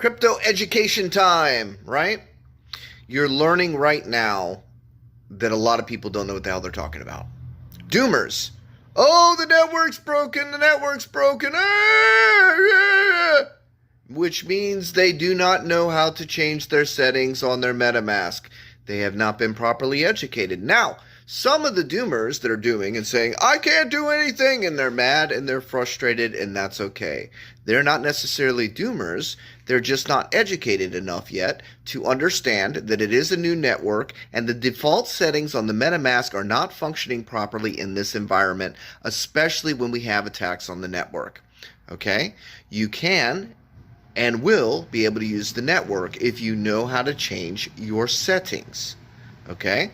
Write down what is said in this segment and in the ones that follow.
Crypto education time, right? You're learning right now that a lot of people don't know what the hell they're talking about. Doomers. Oh, the network's broken. The network's broken. Which means they do not know how to change their settings on their MetaMask. They have not been properly educated. Now, some of the doomers that are doing and saying, I can't do anything, and they're mad and they're frustrated, and that's okay. They're not necessarily doomers. They're just not educated enough yet to understand that it is a new network and the default settings on the MetaMask are not functioning properly in this environment, especially when we have attacks on the network. Okay? You can and will be able to use the network if you know how to change your settings. Okay?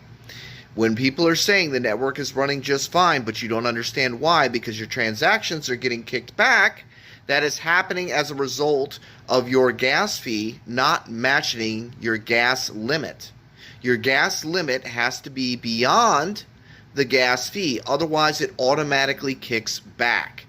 When people are saying the network is running just fine, but you don't understand why because your transactions are getting kicked back, that is happening as a result of your gas fee not matching your gas limit. Your gas limit has to be beyond the gas fee, otherwise it automatically kicks back.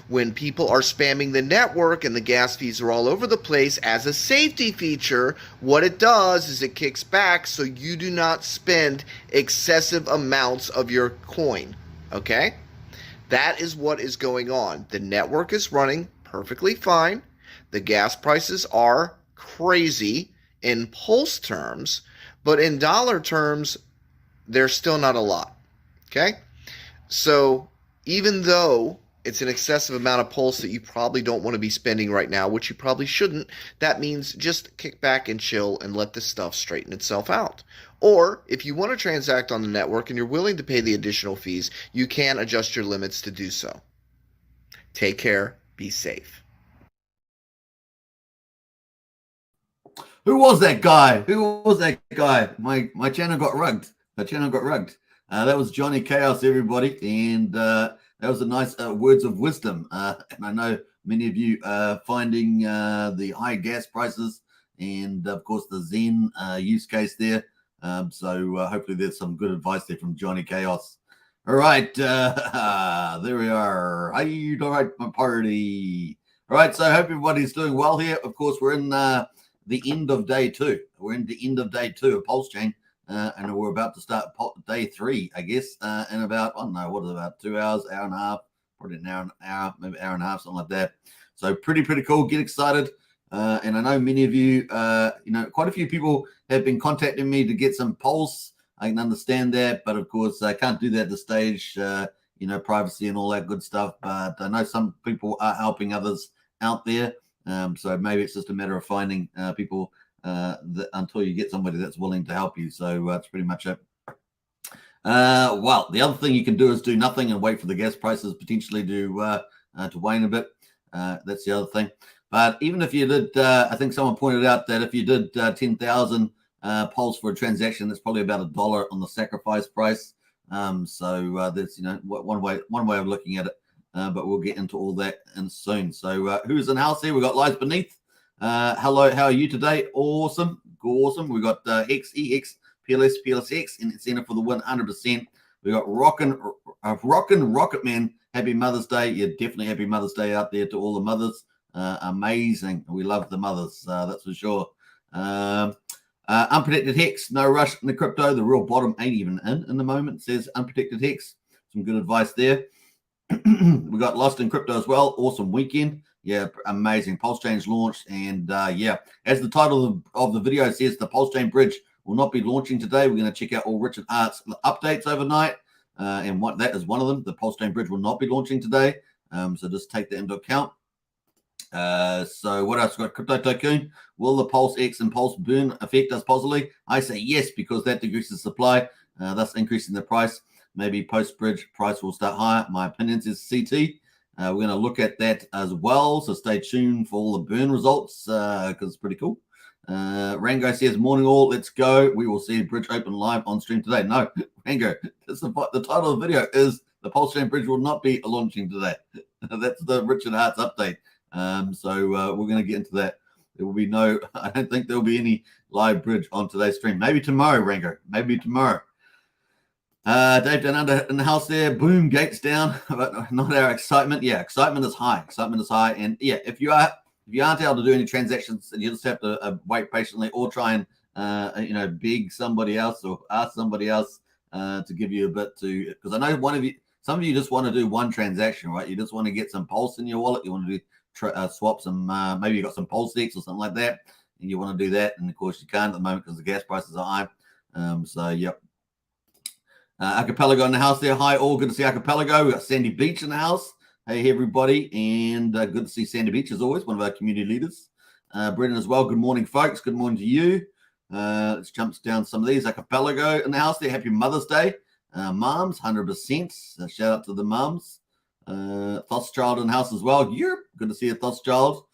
When people are spamming the network and the gas fees are all over the place as a safety feature, what it does is it kicks back so you do not spend excessive amounts of your coin. Okay? That is what is going on. The network is running perfectly fine. The gas prices are crazy in pulse terms, but in dollar terms, they're still not a lot. Okay? So even though it's an excessive amount of pulse that you probably don't want to be spending right now, which you probably shouldn't, that means just kick back and chill and let this stuff straighten itself out. Or if you want to transact on the network and you're willing to pay the additional fees, you can adjust your limits to do so. Take care. Be safe. Who was that guy? Who was that guy? My channel got rugged. My channel got rugged. That was Johnny Chaos, everybody. And that was a nice words of wisdom. And I know many of you are finding the high gas prices and, of course, the Zen use case there. So hopefully there's some good advice there from Johnny Chaos. All right. There we are. How you doing, right, my party? All right. So I hope everybody's doing well here. Of course, we're in the end of day 2. We're in the end of day 2 of Pulsechain. And we're about to start day 3, I guess, in about, I don't know, what is it, about 2 hours, hour and a half, probably an hour, maybe hour and a half, something like that. So pretty cool. Get excited. And I know many of you, quite a few people have been contacting me to get some pulse. I can understand that, but of course I can't do that at this stage, privacy and all that good stuff. But I know some people are helping others out there. So maybe it's just a matter of finding people until you get somebody that's willing to help you. So that's pretty much it. Well, the other thing you can do is do nothing and wait for the gas prices potentially to wane a bit. That's the other thing. But even if you did, I think someone pointed out that if you did 10,000 pulse for a transaction, that's probably about $1 on the sacrifice price. So that's one way of looking at it. But we'll get into all that soon. So who's in house here? We got Lies Beneath. Hello, how are you today? Awesome. We got Hex, EX, PLSX, and it's in it for the win 100%. We got Rockin' Rocket Man. Happy Mother's Day. Yeah, definitely happy Mother's Day out there to all the mothers. Amazing. We love the mothers, that's for sure. Unprotected Hex, no rush in the crypto. The real bottom ain't even in the moment, says Unprotected Hex. Some good advice there. We got Lost in Crypto as well. Awesome weekend. Yeah, amazing. Pulsechain's launched. And yeah, as the title of the video says, the Pulsechain bridge will not be launching today. We're going to check out all Richard Hart's updates overnight. And that is one of them. The Pulsechain bridge will not be launching today. So just take that into account. So what else? We've got Crypto Tycoon. Will the Pulse X and Pulse Burn affect us positively? I say yes, because that decreases supply, thus increasing the price. Maybe post-bridge price will start higher. My opinion is CT. We're going to look at that as well. So stay tuned for all the burn results because it's pretty cool. Rango says, morning all, let's go. We will see bridge open live on stream today. No, Rango, the title of the video is the Pulsechain bridge will not be launching today. That's the Richard Hart's update. So we're going to get into that. There will be I don't think there will be any live bridge on today's stream. Maybe tomorrow, Rango. Maybe tomorrow. Dave down under in the house there. Boom, gates down, but not our excitement. Yeah, excitement is high. And yeah, if you are if you aren't able to do any transactions, you just have to wait patiently or try and beg somebody else or ask somebody else to give you a bit to, because I know some of you just want to do one transaction, right? You just want to get some Pulse in your wallet. You want to do swap some, maybe you got some Pulse decks or something like that, and you want to do that. And of course you can't at the moment because the gas prices are high. So yep. Archipelago in the house there. Hi, all. Good to see Archipelago. We've got Sandy Beach in the house. Hey, everybody. And good to see Sandy Beach, as always, one of our community leaders. Brendan as well. Good morning, folks. Good morning to you. Let's jump down some of these. Archipelago in the house there. Happy Mother's Day. Moms, 100%. Shout out to the moms. Thothschild in the house as well. Yep. Good to see you, Thothschild.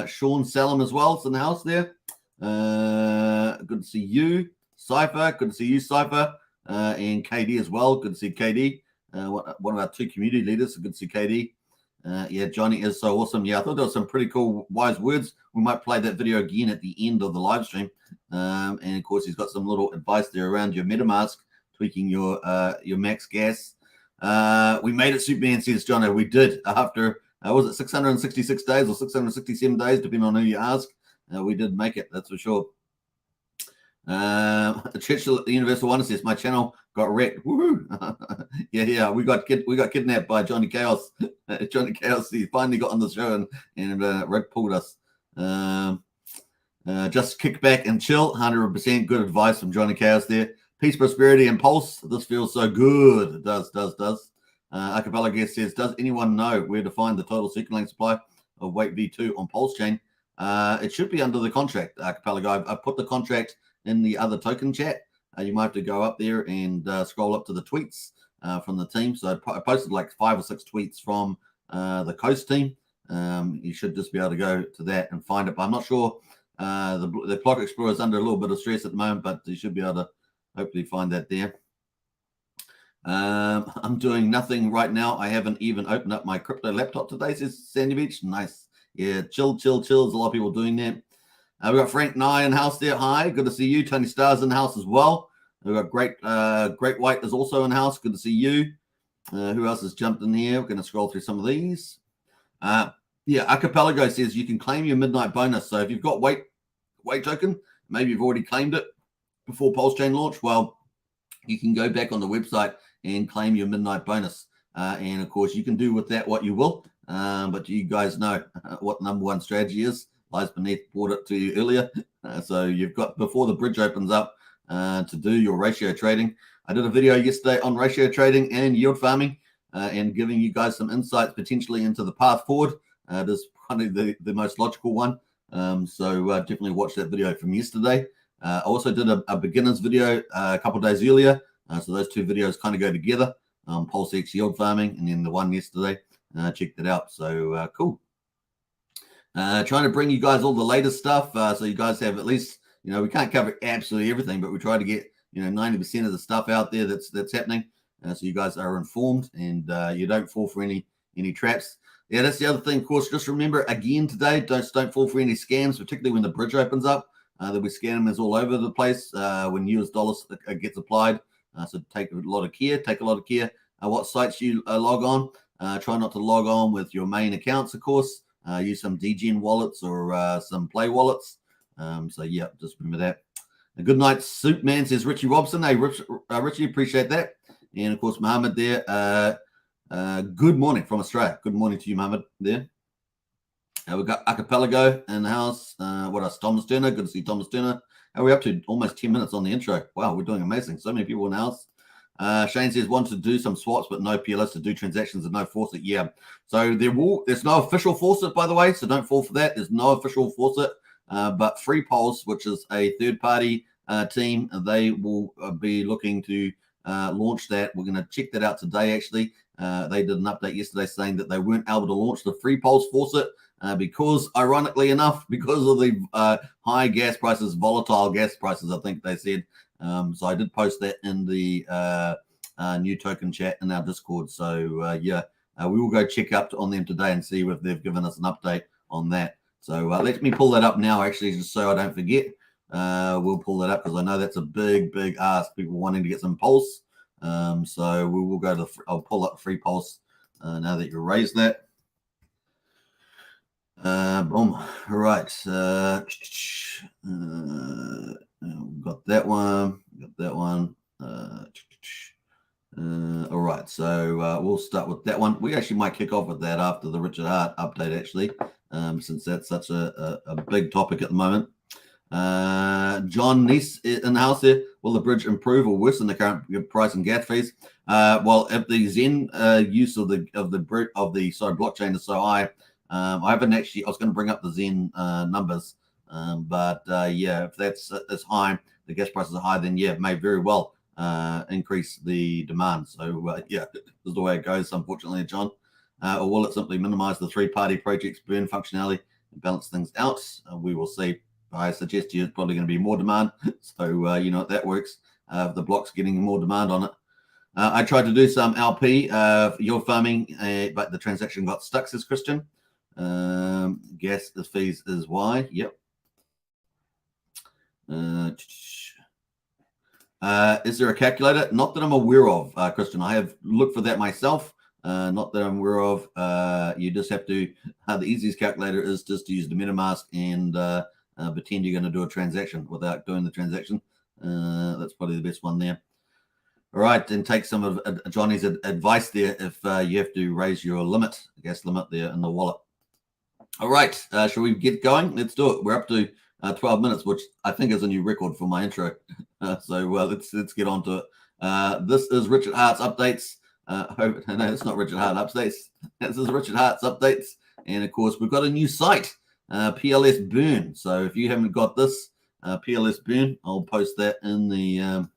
Sean Salem as well. It's in the house there. Good to see you. Cypher. Good to see you, Cypher. And KD as well. Good to see KD. One of our two community leaders. So good to see KD. Yeah, Johnny is so awesome. Yeah, I thought there was some pretty cool wise words. We might play that video again at the end of the live stream. And of course, he's got some little advice there around your MetaMask, tweaking your max gas. We made it, Superman, says Jono. We did after, was it 666 days or 667 days, depending on who you ask. We did make it, that's for sure. The Universal Wonder says my channel got wrecked. Woohoo! yeah, we got kidnapped by Johnny Chaos. Johnny Chaos, he finally got on the show and Rick pulled us. Just kick back and chill. 100% good advice from Johnny Chaos there. Peace, prosperity, and pulse. This feels so good. It does. Archipelago guest says, does anyone know where to find the total circulating supply of weight V2 on Pulsechain? It should be under the contract, Archipelago. I put the contract in the other token chat. You might have to go up there and scroll up to the tweets from the team. So I posted like 5 or 6 tweets from the Coast team. You should just be able to go to that and find it. But I'm not sure. The Clock Explorer is under a little bit of stress at the moment, but you should be able to hopefully find that there. I'm doing nothing right now. I haven't even opened up my crypto laptop today, says Sandy Beach. Nice. Yeah, chill. There's a lot of people doing that. We've got Frank Nye in the house there. Hi, good to see you. Tony Starr's in the house as well. We've got Great White is also in the house. Good to see you. Who else has jumped in here? We're going to scroll through some of these. Yeah, Archipelago says you can claim your midnight bonus. So if you've got weight token, maybe you've already claimed it before Pulsechain launch, well, you can go back on the website and claim your midnight bonus. And of course, you can do with that what you will. But you guys know what number one strategy is. Lies Beneath brought it to you earlier. So you've got, before the bridge opens up, to do your ratio trading. I did a video yesterday on ratio trading and yield farming and giving you guys some insights potentially into the path forward. It is probably the most logical one. So definitely watch that video from yesterday. I also did a beginner's video a couple of days earlier. So those two videos kind of go together. PulseX yield farming and then the one yesterday. Check that out. So cool. Trying to bring you guys all the latest stuff. So you guys have at least, we can't cover absolutely everything, but we try to get, 90% of the stuff out there that's happening. So you guys are informed and you don't fall for any traps. Yeah, that's the other thing, of course. Just remember, again, today, don't fall for any scams, particularly when the bridge opens up. There'll be scammers all over the place when US dollars gets applied. So take a lot of care. What sites you log on. Try not to log on with your main accounts, of course. Use some DGen wallets or some Play wallets. So, yeah, just remember that. A good night, Superman, says Richie Robson. Hey, Richie, appreciate that. And, of course, Mohammed there. Good morning from Australia. Good morning to you, Mohammed, there. We've got Archipelago in the house. What else? Thomas Turner. Good to see Thomas Turner. How are we up to? Almost 10 minutes on the intro. Wow, we're doing amazing. So many people in the house. Shane says, want to do some swaps, but no PLS to do transactions and no faucet. Yeah. So there's no official faucet, by the way, so don't fall for that. There's no official faucet, but Free Pulse, which is a third-party team, they will be looking to launch that. We're going to check that out today, actually. They did an update yesterday saying that they weren't able to launch the Free Pulse faucet because, ironically enough, because of the high gas prices, volatile gas prices, I think they said. So I did post that in the new token chat in our Discord. So, yeah, we will go check up on them today and see if they've given us an update on that. So let me pull that up now, actually, just so I don't forget. We'll pull that up because I know that's a big ask, people wanting to get some Pulse. So we will go to, I'll pull up Free Pulse now that you raised that. Boom. All right. Got that one. Got that one. All right. So we'll start with that one. We actually might kick off with that after the Richard Hart update, actually, since that's such a big topic at the moment. John Neese in the house there. Will the bridge improve or worsen the current price and gas fees? Well, if the Zen use of the blockchain is so high, I haven't actually. I was going to bring up the Zen numbers, but yeah, if that's high, the gas prices are high, then yeah, it may very well increase the demand. So yeah, this is the way it goes, unfortunately, John. Or will it simply minimize the three-party projects burn functionality and balance things out? We will see. I suggest to you it's probably going to be more demand. So, you know, that works. The block's getting more demand on it. I tried to do some LP yield farming, but the transaction got stuck, says Christian. Gas fees is why. Yep. Is there a calculator? Not that I'm aware of, Christian. I have looked for that myself. Not that I'm aware of. You just have to, the easiest calculator is just to use the MetaMask and pretend you're going to do a transaction without doing the transaction. That's probably the best one there. All right, and take some of Johnny's advice there if you have to raise your limit, gas limit there in the wallet. All right, shall we get going? Let's do it. We're up to 12 minutes, which I think is a new record for my intro. So let's get on to it. This is Richard Hart's updates. No, it's not Richard Hart updates. This is Richard Hart's updates. And of course, we've got a new site, PLS Burn. So if you haven't got this, PLS Burn, I'll post that in the,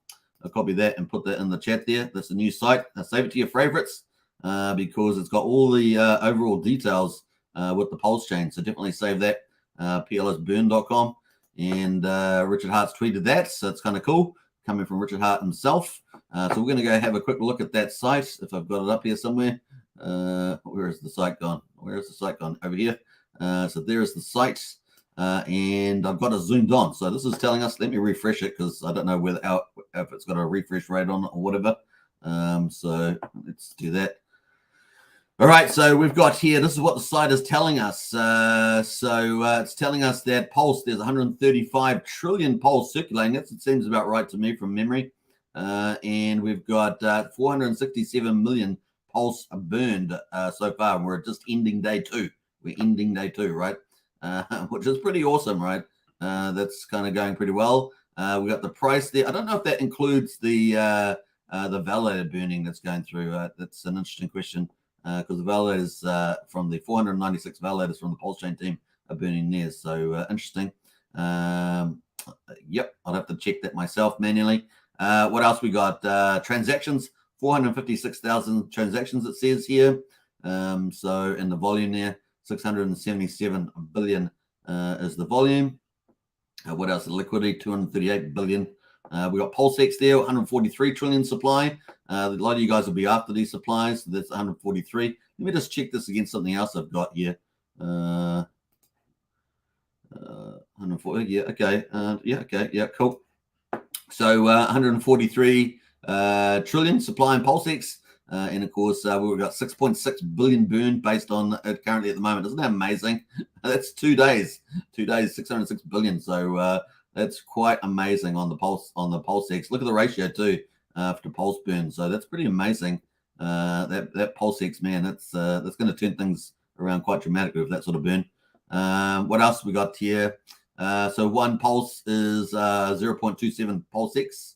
I'll copy that and put that in the chat there. That's a new site. Save it to your favorites because it's got all the overall details with the Pulsechain. So definitely save that, plsburn.com. And Richard Hart's tweeted that. So it's kind of cool coming from Richard Hart himself. So we're going to go have a quick look at that site if I've got it up here somewhere. Where is the site gone? Where is the site gone? Over here. So there is the site. And I've got it zoomed on. So this is telling us, let me refresh it because I don't know if it's got a refresh rate on it or whatever. So let's do that. All right, so we've got here, this is what the site is telling us. It's telling us that Pulse, there's 135 trillion Pulse circulating. It seems about right to me from memory. And we've got 467 million Pulse burned so far. We're just ending day 2. We're ending day 2, right? Which is pretty awesome, right? That's kind of going pretty well. We got the price there. I don't know if that includes the validator burning that's going through. That's an interesting question because the validators from the 496 validators from the Pulsechain team are burning theirs. So interesting. Yep, I'll have to check that myself manually. What else we got? Transactions, 456,000 transactions it says here. So in the volume there, 677 billion is the volume. What else? The liquidity, 238 billion. We got PulseX there, 143 trillion supply. A lot of you guys will be after these supplies. So that's 143. Let me just check this against something else I've got here. 140. Yeah. Okay. Okay. Yeah. Cool. So 143 trillion supply in PulseX. And of course, we've got 6.6 billion burn based on it currently at the moment. Isn't that amazing? That's 2 days. 2 days, 606 billion. So that's quite amazing on the PulseX. Look at the ratio too for Pulse burn. So that's pretty amazing. That PulseX, man, that's going to turn things around quite dramatically with that sort of burn. What else we got here? So one Pulse is 0.27 PulseX.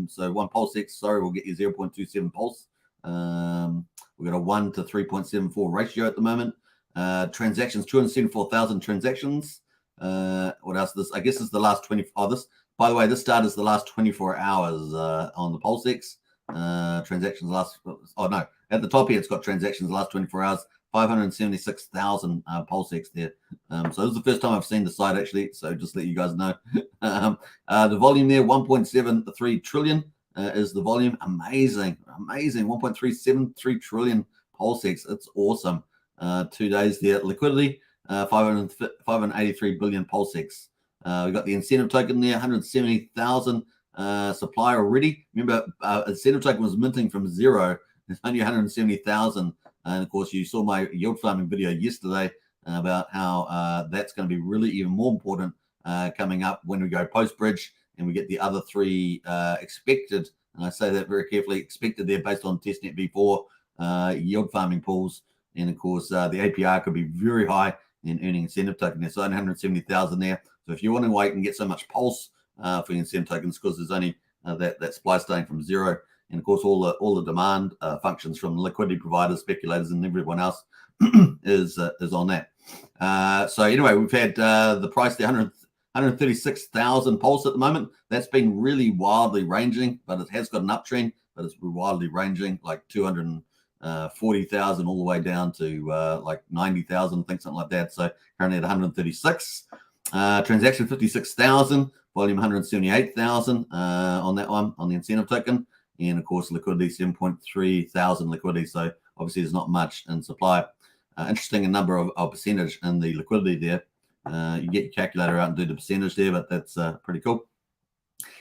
So one PulseX, sorry, will get you 0.27 Pulse. We've got a 1 to 3.74 ratio at the moment. Transactions, 274,000 transactions. What else? I guess this is the last 24. Oh, this, by the way, this start is the last 24 hours on the PulseX. Transactions last. Oh no, at the top here it's got transactions the last 24 hours. 576,000 PulseX there. So this is the first time I've seen the site actually. So just let you guys know. The volume there, 1.73 trillion is the volume. Amazing. 1.373 trillion PulseX. It's awesome. 2 days there. Liquidity, 583 billion PulseX. We got the incentive token there, 170,000 supply already. Remember, incentive token was minting from 0. It's only 170,000. And of course, you saw my yield farming video yesterday. about how that's going to be really even more important coming up when we go post-bridge and we get the other three expected, and I say that very carefully, expected there based on testnet v4 yield farming pools. And of course, the APR could be very high in earning incentive token. There's 970,000 there. So if you're wondering why you can get so much pulse for incentive tokens, because there's only that supply starting from zero. And of course, all the demand functions from liquidity providers, speculators, and everyone else is on that. So anyway, we've had the price there, 136,000 pulse at the moment. That's been really wildly ranging, but it has got an uptrend, but it's wildly ranging, like 240,000 all the way down to like 90,000, I think, something like that. So currently at 136. Transaction 56,000, volume 178,000 on that one, on the incentive token. And of course, liquidity 7.3 thousand liquidity. So obviously there's not much in supply. Interesting, a number of percentage in the liquidity there. You get your calculator out and do the percentage there, but that's pretty cool.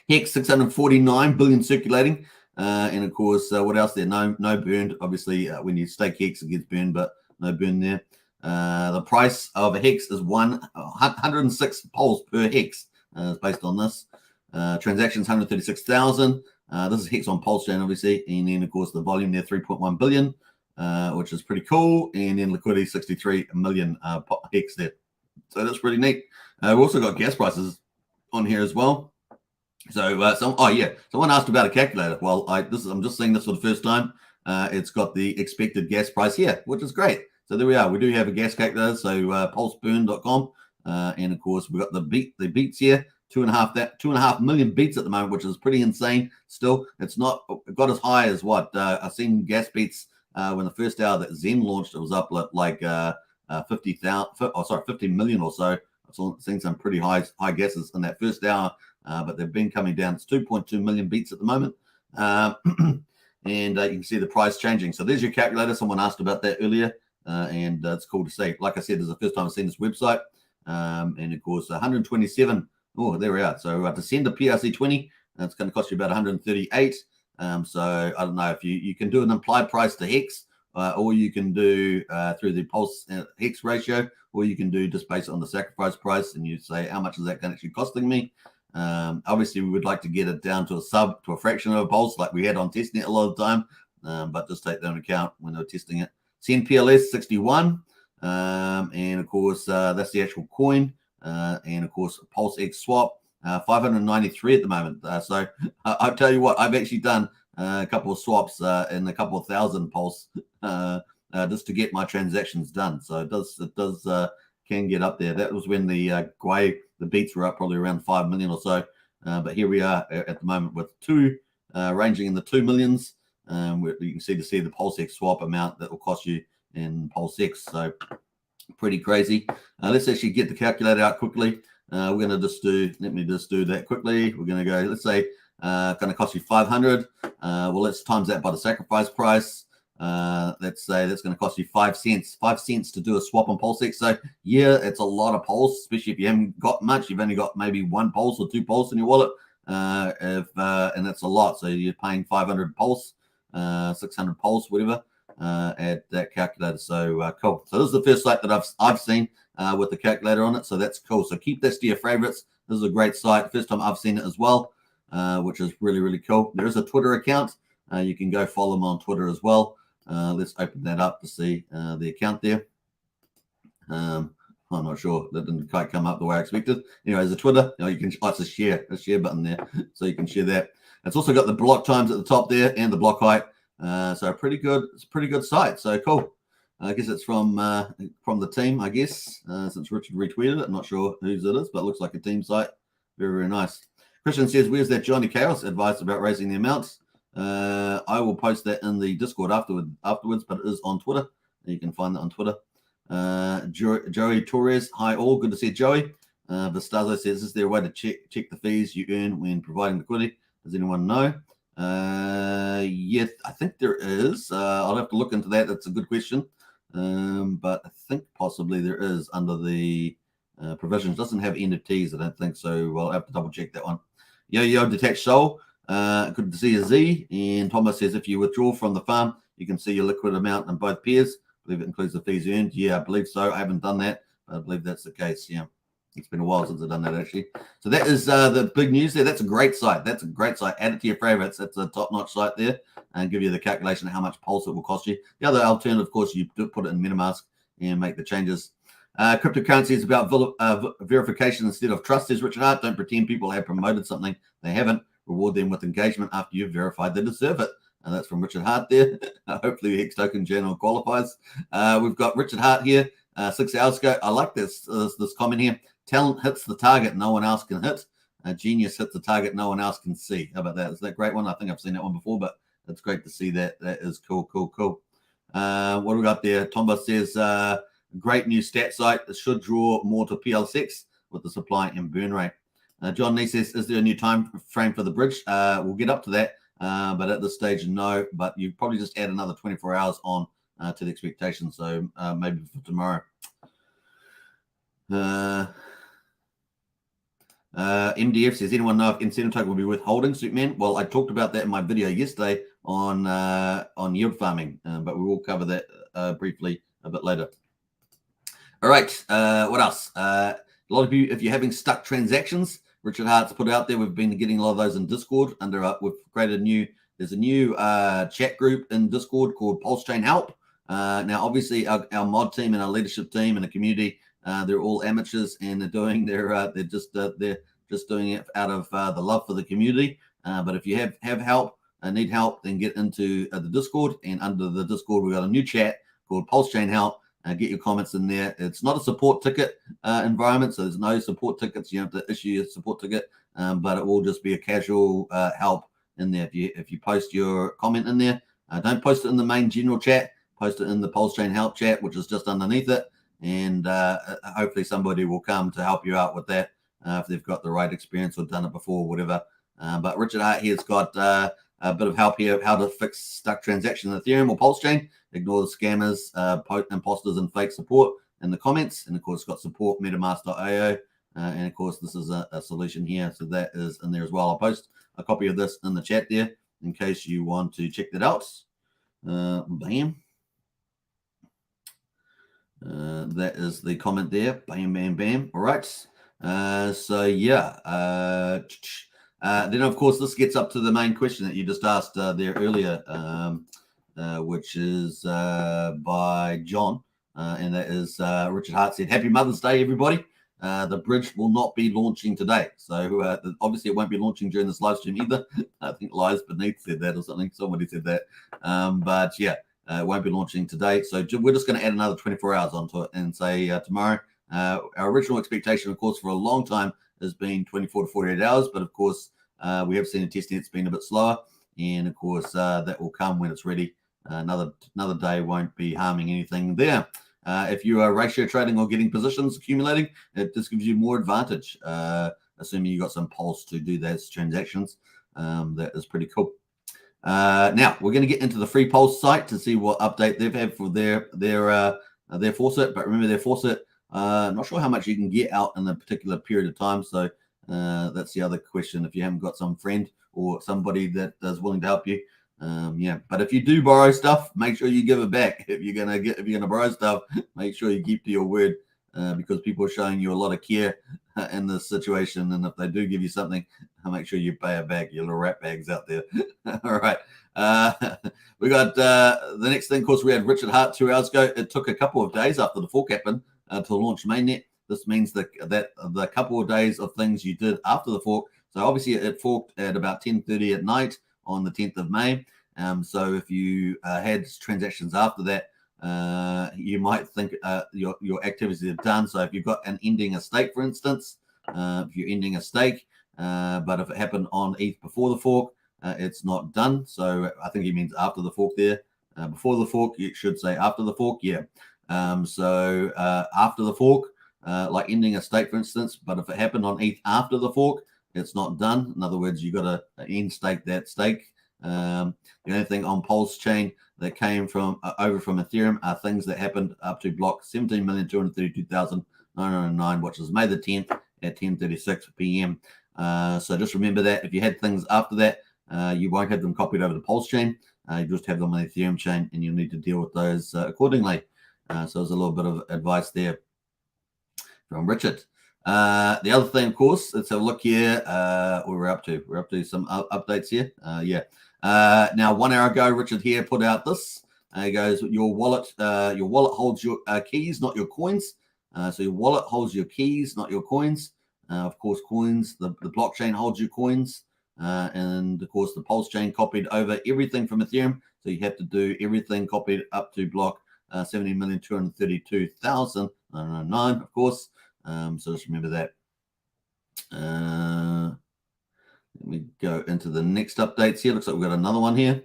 Hex 649 billion circulating. And of course, what else there? No burned. Obviously, when you stake Hex, it gets burned, but no burn there. The price of a Hex is 106 pulse per Hex. Based on this. Transactions 136,000. This is Hex on Pulsechain, obviously. And then, of course, the volume there, 3.1 billion, which is pretty cool. And then liquidity, 63 million Hex there. So that's pretty neat. We've also got gas prices on here as well. So, someone asked about a calculator. Well, I'm just seeing this for the first time. It's got the expected gas price here, which is great. So there we are. We do have a gas calculator. So pulseburn.com, and of course we've got the beats here. 2.5 million beats at the moment, which is pretty insane. Still, it's not got as high as what I've seen gas beats when the first hour that Zen launched. It was up like 50 million or so. I've seen some pretty high guesses in that first hour, but they've been coming down. It's 2.2 million beats at the moment, and you can see the price changing. So there's your calculator. Someone asked about that earlier, and it's cool to see. Like I said, this is the first time I've seen this website, and of course 127. Oh, there we are. So to send a PRC20, it's going to cost you about 138. So I don't know if you can do an implied price to Hex, or you can do through the Pulse Hex ratio, or you can do just based on the sacrifice price, and you say how much is that actually costing me. Obviously, we would like to get it down to a fraction of a pulse, like we had on testnet a lot of the time, but just take that into account when they're testing it. Send PLS 61, and of course that's the actual coin. And of course, Pulse X swap 593 at the moment. So I'll tell you what, I've actually done a couple of swaps and a couple of thousand Pulse just to get my transactions done. So it does can get up there. That was when the beats were up probably around 5 million or so. But here we are at the moment with two ranging in the 2 millions. You can see the Pulse X swap amount that will cost you in Pulse X. So pretty crazy. Let's actually get the calculator out quickly. We're going to let me just do that quickly. We're going to go, let's say, going to cost you 500. Well, let's times that by the sacrifice price. Let's say that's going to cost you 5 cents. 5 cents to do a swap on Pulse X. So yeah, it's a lot of pulse, especially if you haven't got much. You've only got maybe 1 pulse or 2 pulse in your wallet. And that's a lot. So you're paying 500 pulse, 600 pulse, whatever. At that calculator. So cool. So this is the first site that I've seen with the calculator on it. So that's cool. So keep this to your favorites. This is a great site. First time I've seen it as well, which is really, really cool. There is a Twitter account. You can go follow them on Twitter as well. Let's open that up to see the account there. I'm not sure. That didn't quite come up the way I expected. Anyway, there's a Twitter. You can, it's a share button there. So you can share that. It's also got the block times at the top there and the block height. So pretty good. It's a pretty good site. So cool. I guess it's from the team, I guess, since Richard retweeted it. I'm not sure whose it is, but it looks like a team site. Very, very nice. Christian says, where's that Johnny Chaos advice about raising the amounts? I will post that in the Discord afterwards, but it is on Twitter. You can find that on Twitter. Joey Torres, hi all. Good to see you, Joey. Vistazo says, is there a way to check the fees you earn when providing liquidity? Does anyone know? Yeah, I think there is. I'll have to look into that. That's a good question. But I think possibly there is under the provisions. Doesn't have NFTs, I don't think so. I'll have to double check that one. Yo, Detached Soul. Good to see you, Z. And Thomas says, if you withdraw from the farm, you can see your liquid amount in both pairs. believe it includes the fees earned. Yeah, I believe so. I haven't done that, but I believe that's the case. Yeah. It's been a while since I've done that, actually. So that is the big news there. That's a great site. That's a great site. Add it to your favorites. That's a top-notch site there, and give you the calculation of how much Pulse it will cost you. The other alternative, of course, you do put it in MetaMask and make the changes. Cryptocurrency is about verification instead of trust, says Richard Hart. Don't pretend people have promoted something they haven't. Reward them with engagement after you've verified they deserve it. And that's from Richard Hart there. Hopefully the Hex Token Journal qualifies. We've got Richard Hart here 6 hours ago. I like this comment here. Talent hits the target no one else can hit. Genius hits the target no one else can see. How about that? Is that a great one? I think I've seen that one before, but it's great to see that. That is cool. What do we got there? Tomba says, great new stat site. It should draw more to PL6 with the supply and burn rate. John Nee says, is there a new time frame for the bridge? We'll get up to that, but at this stage, no. But you probably just add another 24 hours on to the expectation. So maybe for tomorrow. MDF says, anyone know if incentive token will be worth holding, Superman? Well, I talked about that in my video yesterday on yield farming, but we will cover that briefly a bit later. All right, what else? A lot of you, if you're having stuck transactions, Richard Hart's put out there. We've been getting a lot of those in Discord. We've created there's a new chat group in Discord called Pulsechain Help. Now, obviously, our mod team and our leadership team and the community, they're all amateurs, and they're doing they're just doing it out of the love for the community. But if you have help, need help, then get into the Discord. And under the Discord, we've got a new chat called Pulsechain Help. Get your comments in there. It's not a support ticket environment, so there's no support tickets. You have to issue a support ticket, but it will just be a casual help in there. If you post your comment in there, don't post it in the main general chat. Post it in the Pulsechain Help chat, which is just underneath it, and hopefully somebody will come to help you out with that if they've got the right experience or done it before, or whatever. But Richard Hart here's got a bit of help here, how to fix stuck transactions in Ethereum or Pulsechain. Ignore the scammers, imposters, and fake support in the comments. And of course, it's got support metamask.io. And of course, this is a solution here. So that is in there as well. I'll post a copy of this in the chat there in case you want to check that out. Bam. That is the comment there. Bam, bam, bam. All right. So yeah. Then, of course, this gets up to the main question that you just asked there earlier, which is by John. And that is Richard Hart said, Happy Mother's Day, everybody. The bridge will not be launching today. So obviously it won't be launching during this live stream either. I think Lies Beneath said that or something. Somebody said that. But yeah, it won't be launching today. So we're just going to add another 24 hours onto it and say tomorrow. Our original expectation, of course, for a long time has been 24 to 48 hours. But of course, we have seen a testing it's been a bit slower. And of course, that will come when it's ready. Another day won't be harming anything there. If you are ratio trading or getting positions accumulating, it just gives you more advantage, assuming you got some pulse to do those transactions. That is pretty cool. Now we're going to get into the free pulse site to see what update they've had for their faucet. But remember, their faucet, not sure how much you can get out in a particular period of time. So that's the other question. If you haven't got some friend or somebody that is willing to help you. Yeah, but if you do borrow stuff, make sure you give it back. If you're gonna borrow stuff, make sure you keep to your word, because people are showing you a lot of care in this situation. And if they do give you something, make sure you pay it back. You little rat bags out there. All right, we got the next thing. Of course, we had Richard Hart 2 hours ago. It took a couple of days after the fork happened to launch mainnet. This means that the couple of days of things you did after the fork. So obviously, it forked at about 10:30 at night on the 10th of May. So if you had transactions after that, you might think your activities are done. So if you've got an ending a stake, for instance, if you're ending a stake, but if it happened on ETH before the fork, it's not done. So I think he means after the fork there. Before the fork, you should say after the fork. Yeah. So after the fork, like ending a stake, for instance, but if it happened on ETH after the fork, it's not done. In other words, you got to end stake that stake. The only thing on Pulsechain that came from over from Ethereum are things that happened up to block 17,232,909, which is May the 10th at 10:36 p.m. So just remember that if you had things after that, you won't have them copied over to Pulsechain. You just have them on the Ethereum chain, and you'll need to deal with those accordingly. So there's a little bit of advice there from Richard. The other thing, of course, let's have a look here. Where we're up to. We're up to some updates here. Now, 1 hour ago, Richard here put out this. He goes, your wallet holds your keys, not your coins. So your wallet holds your keys, not your coins. Of course, coins, the blockchain holds your coins. And of course, the Pulsechain copied over everything from Ethereum. So you have to do everything copied up to block 70,232,909, of course. So just remember that. Let me go into the next updates here. Looks like we've got another one here.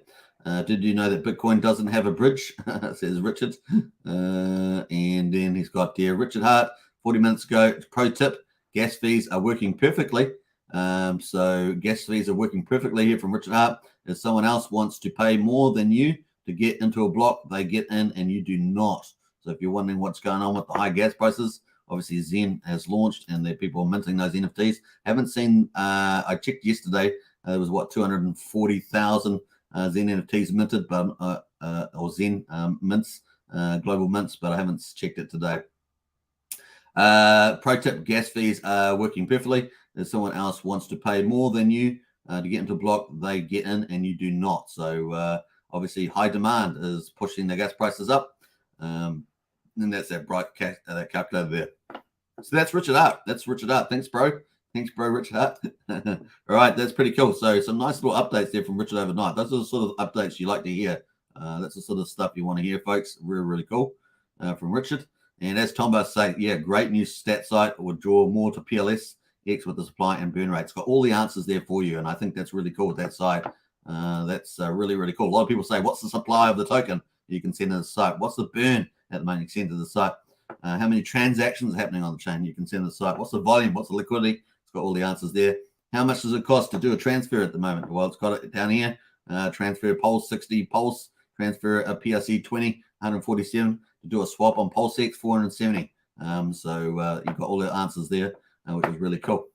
Did you know that Bitcoin doesn't have a bridge? Says Richard. And then he's got there Richard Hart, 40 minutes ago. Pro tip, gas fees are working perfectly. So gas fees are working perfectly here from Richard Hart. If someone else wants to pay more than you to get into a block, they get in and you do not. So if you're wondering what's going on with the high gas prices, obviously Zen has launched and there are people minting those NFTs. Haven't seen, I checked yesterday, there was 240,000 Zen NFTs minted, but or Zen mints, global mints, but I haven't checked it today. Pro tip, gas fees are working perfectly. If someone else wants to pay more than you to get into a block, they get in and you do not. So obviously high demand is pushing the gas prices up. And that's that bright that calculator there. So that's Richard Hart. That's Richard Hart. Thanks, bro. Thanks, bro, Richard Hart. All right, that's pretty cool. So some nice little updates there from Richard overnight. Those are the sort of updates you like to hear. That's the sort of stuff you want to hear, folks. Really, really cool from Richard. And as Tombo say, yeah, great new stat site would draw more to PLS X with the supply and burn rates. Got all the answers there for you, and I think that's really cool with that site. That's really, really cool. A lot of people say, what's the supply of the token? You can send to the site. What's the burn at the moment? You can send to the site. How many transactions are happening on the chain? You can send to the site. What's the volume? What's the liquidity? It's got all the answers there. How much does it cost to do a transfer at the moment? Well, it's got it down here. Transfer Pulse 60 Pulse, transfer a PRC 20, 147 to do a swap on PulseX 470. So you've got all the answers there, which is really cool.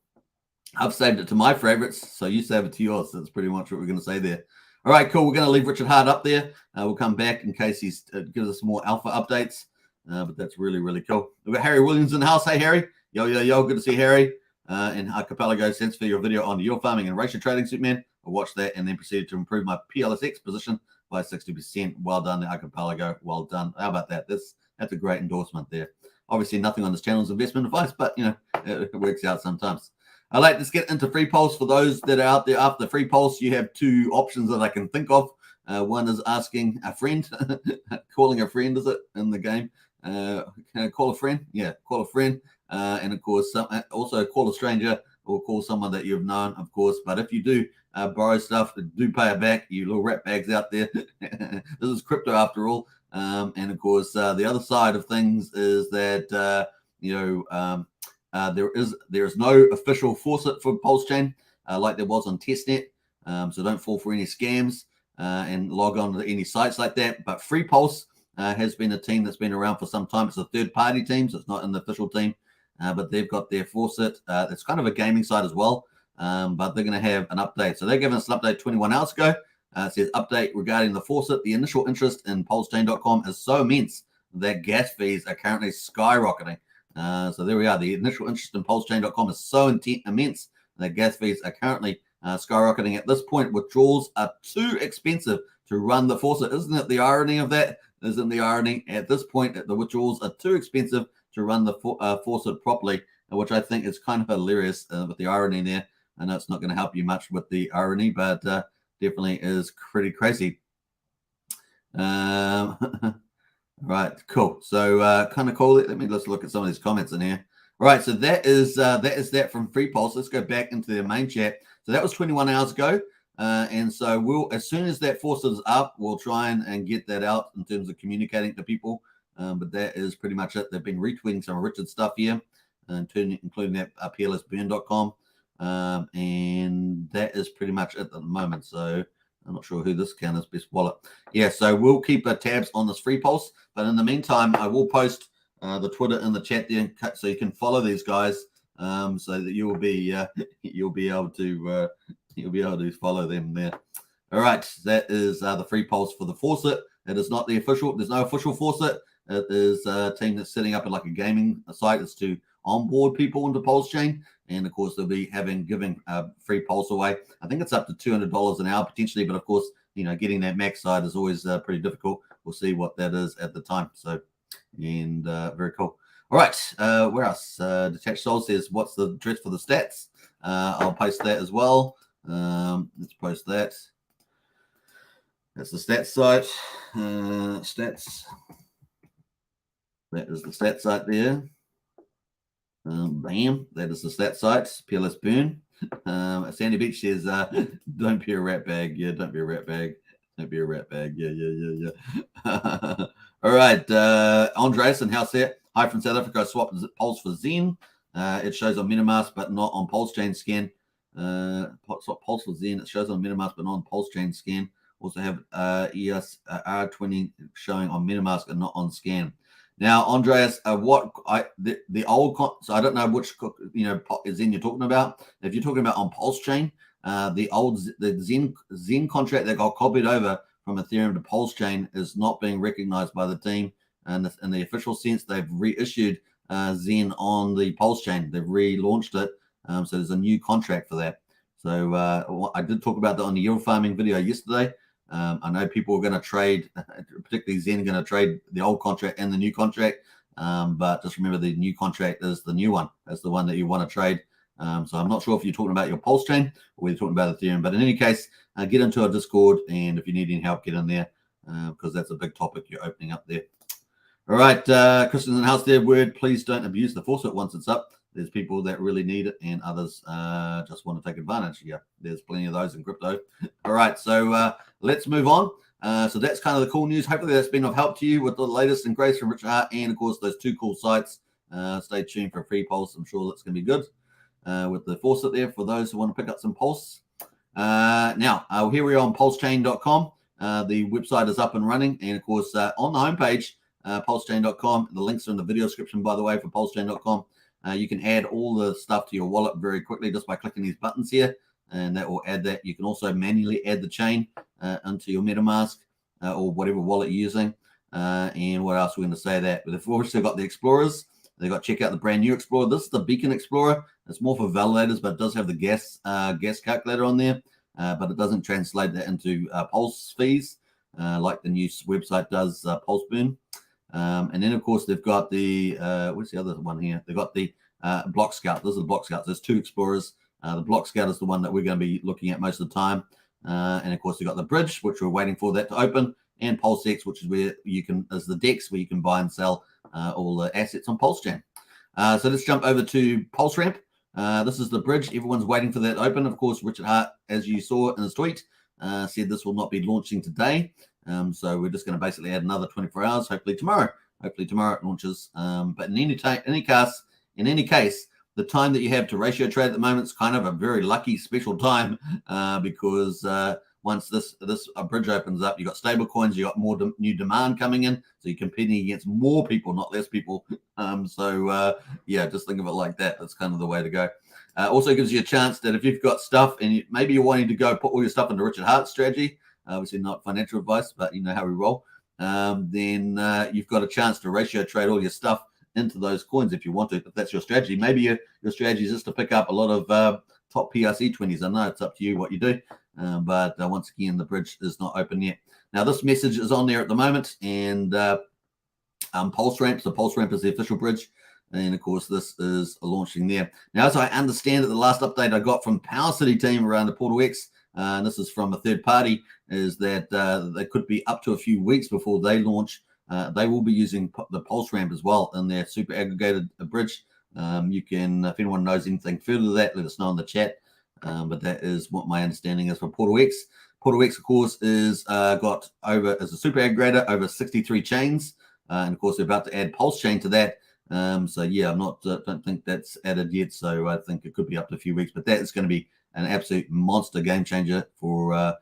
I've saved it to my favorites, so you save it to yours. That's pretty much what we're going to say there. All right, cool. We're going to leave Richard Hart up there. We'll come back in case he gives us more alpha updates. But that's really, really cool. We've got Harry Williams in the house. Hey, Harry. Yo, yo, yo. Good to see Harry. And Archipelago, thanks for your video on your farming and ratio trading, Superman. I watched that and then proceeded to improve my PLSX position by 60%. Well done, Archipelago. Well done. How about that? That's a great endorsement there. Obviously, nothing on this channel is investment advice, but, you know, it works out sometimes. All right, let's get into free pulse. For those that are out there after free pulse, you have two options that I can think of. One is asking a friend, calling a friend, is it, in the game? Can I call a friend? Yeah, call a friend. And of course, also call a stranger or call someone that you've known, of course. But if you do borrow stuff, do pay it back, you little rat bags out there. This is crypto after all. And of course, the other side of things is that, there is no official faucet for Pulsechain like there was on testnet. So don't fall for any scams and log on to any sites like that. But Free Pulse has been a team that's been around for some time. It's a third-party team, so it's not an official team. But they've got their faucet. It's kind of a gaming site as well. But they're going to have an update. So they're giving us an update 21 hours ago. It says, update regarding the faucet. The initial interest in Pulsechain.com is so immense that gas fees are currently skyrocketing. So there we are. The initial interest in Pulsechain.com is so immense that gas fees are currently skyrocketing. At this point, withdrawals are too expensive to run the faucet. Isn't it the irony of that? Isn't the irony? At this point, the withdrawals are too expensive to run the faucet properly, which I think is kind of hilarious with the irony there. I know it's not going to help you much with the irony, but definitely is pretty crazy. Right, cool. So kind of cool. Let me just look at some of these comments in here. All right, so that is that from Free Pulse. Let's go back into their main chat. So that was 21 hours ago. And so we'll, as soon as that faucet is up, we'll try and get that out in terms of communicating to people. But that is pretty much it. They've been retweeting some Richard stuff here, including that plsburn.com. And that is pretty much it at the moment. So I'm not sure who this account is, Best Wallet. Yeah, so we'll keep tabs on this Free Pulse. But in the meantime, I will post the Twitter in the chat there, so you can follow these guys, so that you'll be able to follow them there. All right, that is the Free Pulse for the faucet. It is not the official. There's no official faucet. It is a team that's setting up like a gaming site is to onboard people into Pulsechain. And of course, they'll be giving free Pulse away. I think it's up to $200 an hour potentially, but of course, getting that max side is always pretty difficult. We'll see what that is at the time. So, and very cool. All right, where else? Detached Soul says, what's the address for the stats? I'll post that as well. Let's post that. That's the stats site. Stats. That is the stats site there. Bam. That is the stats site. PLS Burn. Sandy Beach says, don't be a rat bag. Yeah, don't be a rat bag. Don't be a rat bag. Yeah. All right. Andreas and House there. Hi from South Africa. I swapped Pulse for Zen. It shows on MetaMask, but not on Pulsechain scan. Pulse for Zen. It shows on MetaMask, but not on Pulsechain scan. Also have ES R20 showing on MetaMask and not on scan. Now, Andreas, the old, so I don't know which Zen you're talking about. If you're talking about on Pulsechain, the Zen contract that got copied over from Ethereum to Pulsechain is not being recognized by the team, and in the official sense, they've reissued Zen on the Pulsechain. They've relaunched it, so there's a new contract for that. So I did talk about that on the yield farming video yesterday. I know people are going to trade, particularly Zen, going to trade the old contract and the new contract. But just remember, the new contract is the new one. That's the one that you want to trade. So I'm not sure if you're talking about your Pulsechain or you're talking about Ethereum. But in any case, get into our Discord. And if you need any help, get in there because that's a big topic you're opening up there. All right. Christians in the house there. Word, please don't abuse the faucet once it's up. There's people that really need it and others just want to take advantage. Yeah, there's plenty of those in crypto. All right, so let's move on. So that's kind of the cool news. Hopefully that's been of help to you with the latest and greatest from Richard Hart and, of course, those two cool sites. Stay tuned for a free Pulse. I'm sure that's going to be good with the faucet there for those who want to pick up some Pulse. Now, here we are on pulsechain.com. The website is up and running. And, of course, on the homepage, pulsechain.com, the links are in the video description, by the way, for pulsechain.com. You can add all the stuff to your wallet very quickly just by clicking these buttons here, and that will add that. You can also manually add the chain into your MetaMask or whatever wallet you're using. And what else we're going to say that? But they've also got the Explorers. They've got check out the brand new Explorer. This is the Beacon Explorer. It's more for validators, but it does have the gas calculator on there, but it doesn't translate that into Pulse fees like the new website does, Pulse Burn. And then, of course, they've got the, what's the other one here? They've got the Block Scout. Those are the Block Scouts. There's two Explorers. The Block Scout is the one that we're going to be looking at most of the time. And, of course, they've got the Bridge, which we're waiting for that to open, and PulseX, which is where you can, is the DEX, where you can buy and sell all the assets on Pulsechain. So let's jump over to PulseRamp. This is the Bridge. Everyone's waiting for that to open. Of course, Richard Hart, as you saw in his tweet, said this will not be launching today. So we're just going to basically add another 24 hours, hopefully tomorrow. Hopefully tomorrow it launches. But in any case, the time that you have to ratio trade at the moment is kind of a very lucky special time because once this bridge opens up, you've got stable coins, you've got more new demand coming in. So you're competing against more people, not less people. Yeah, just think of it like that. That's kind of the way to go. Also gives you a chance that if you've got stuff and maybe you're wanting to go put all your stuff into Richard Hart's strategy, obviously not financial advice, but you know how we roll, then you've got a chance to ratio trade all your stuff into those coins if you want to, if that's your strategy. Maybe your strategy is just to pick up a lot of top PRC 20s. I know it's up to you what you do, but once again, the bridge is not open yet. Now, this message is on there at the moment, and PulseRamp, so PulseRamp is the official bridge, and of course, this is launching there. Now, as I understand it, the last update I got from Power City team around the Portal X, and this is from a third party, is that they could be up to a few weeks before they launch. They will be using the PulseRamp as well in their super aggregated bridge. You can, if anyone knows anything further to that, let us know in the chat. But that is what my understanding is for Portal X. Portal X, of course, is got over as a super aggregator over 63 chains, and of course they're about to add Pulsechain to that. So yeah, I'm not don't think that's added yet. So I think it could be up to a few weeks, but that is going to be an absolute monster game changer for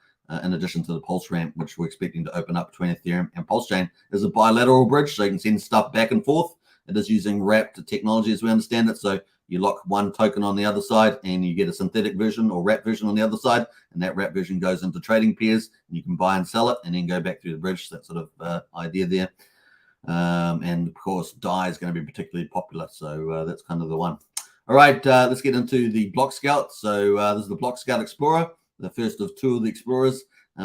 in addition to the PulseRamp, which we're expecting to open up between Ethereum and Pulsechain. Is a bilateral bridge, so you can send stuff back and forth. It is using wrapped technology as we understand it. So you lock one token on the other side and you get a synthetic version or wrap version on the other side, and that wrap version goes into trading pairs and you can buy and sell it and then go back through the bridge. That sort of idea there. And of course, DAI is going to be particularly popular. So that's kind of the one. All right, let's get into the Block Scout. So this is the Block Scout Explorer, the first of two of the Explorers.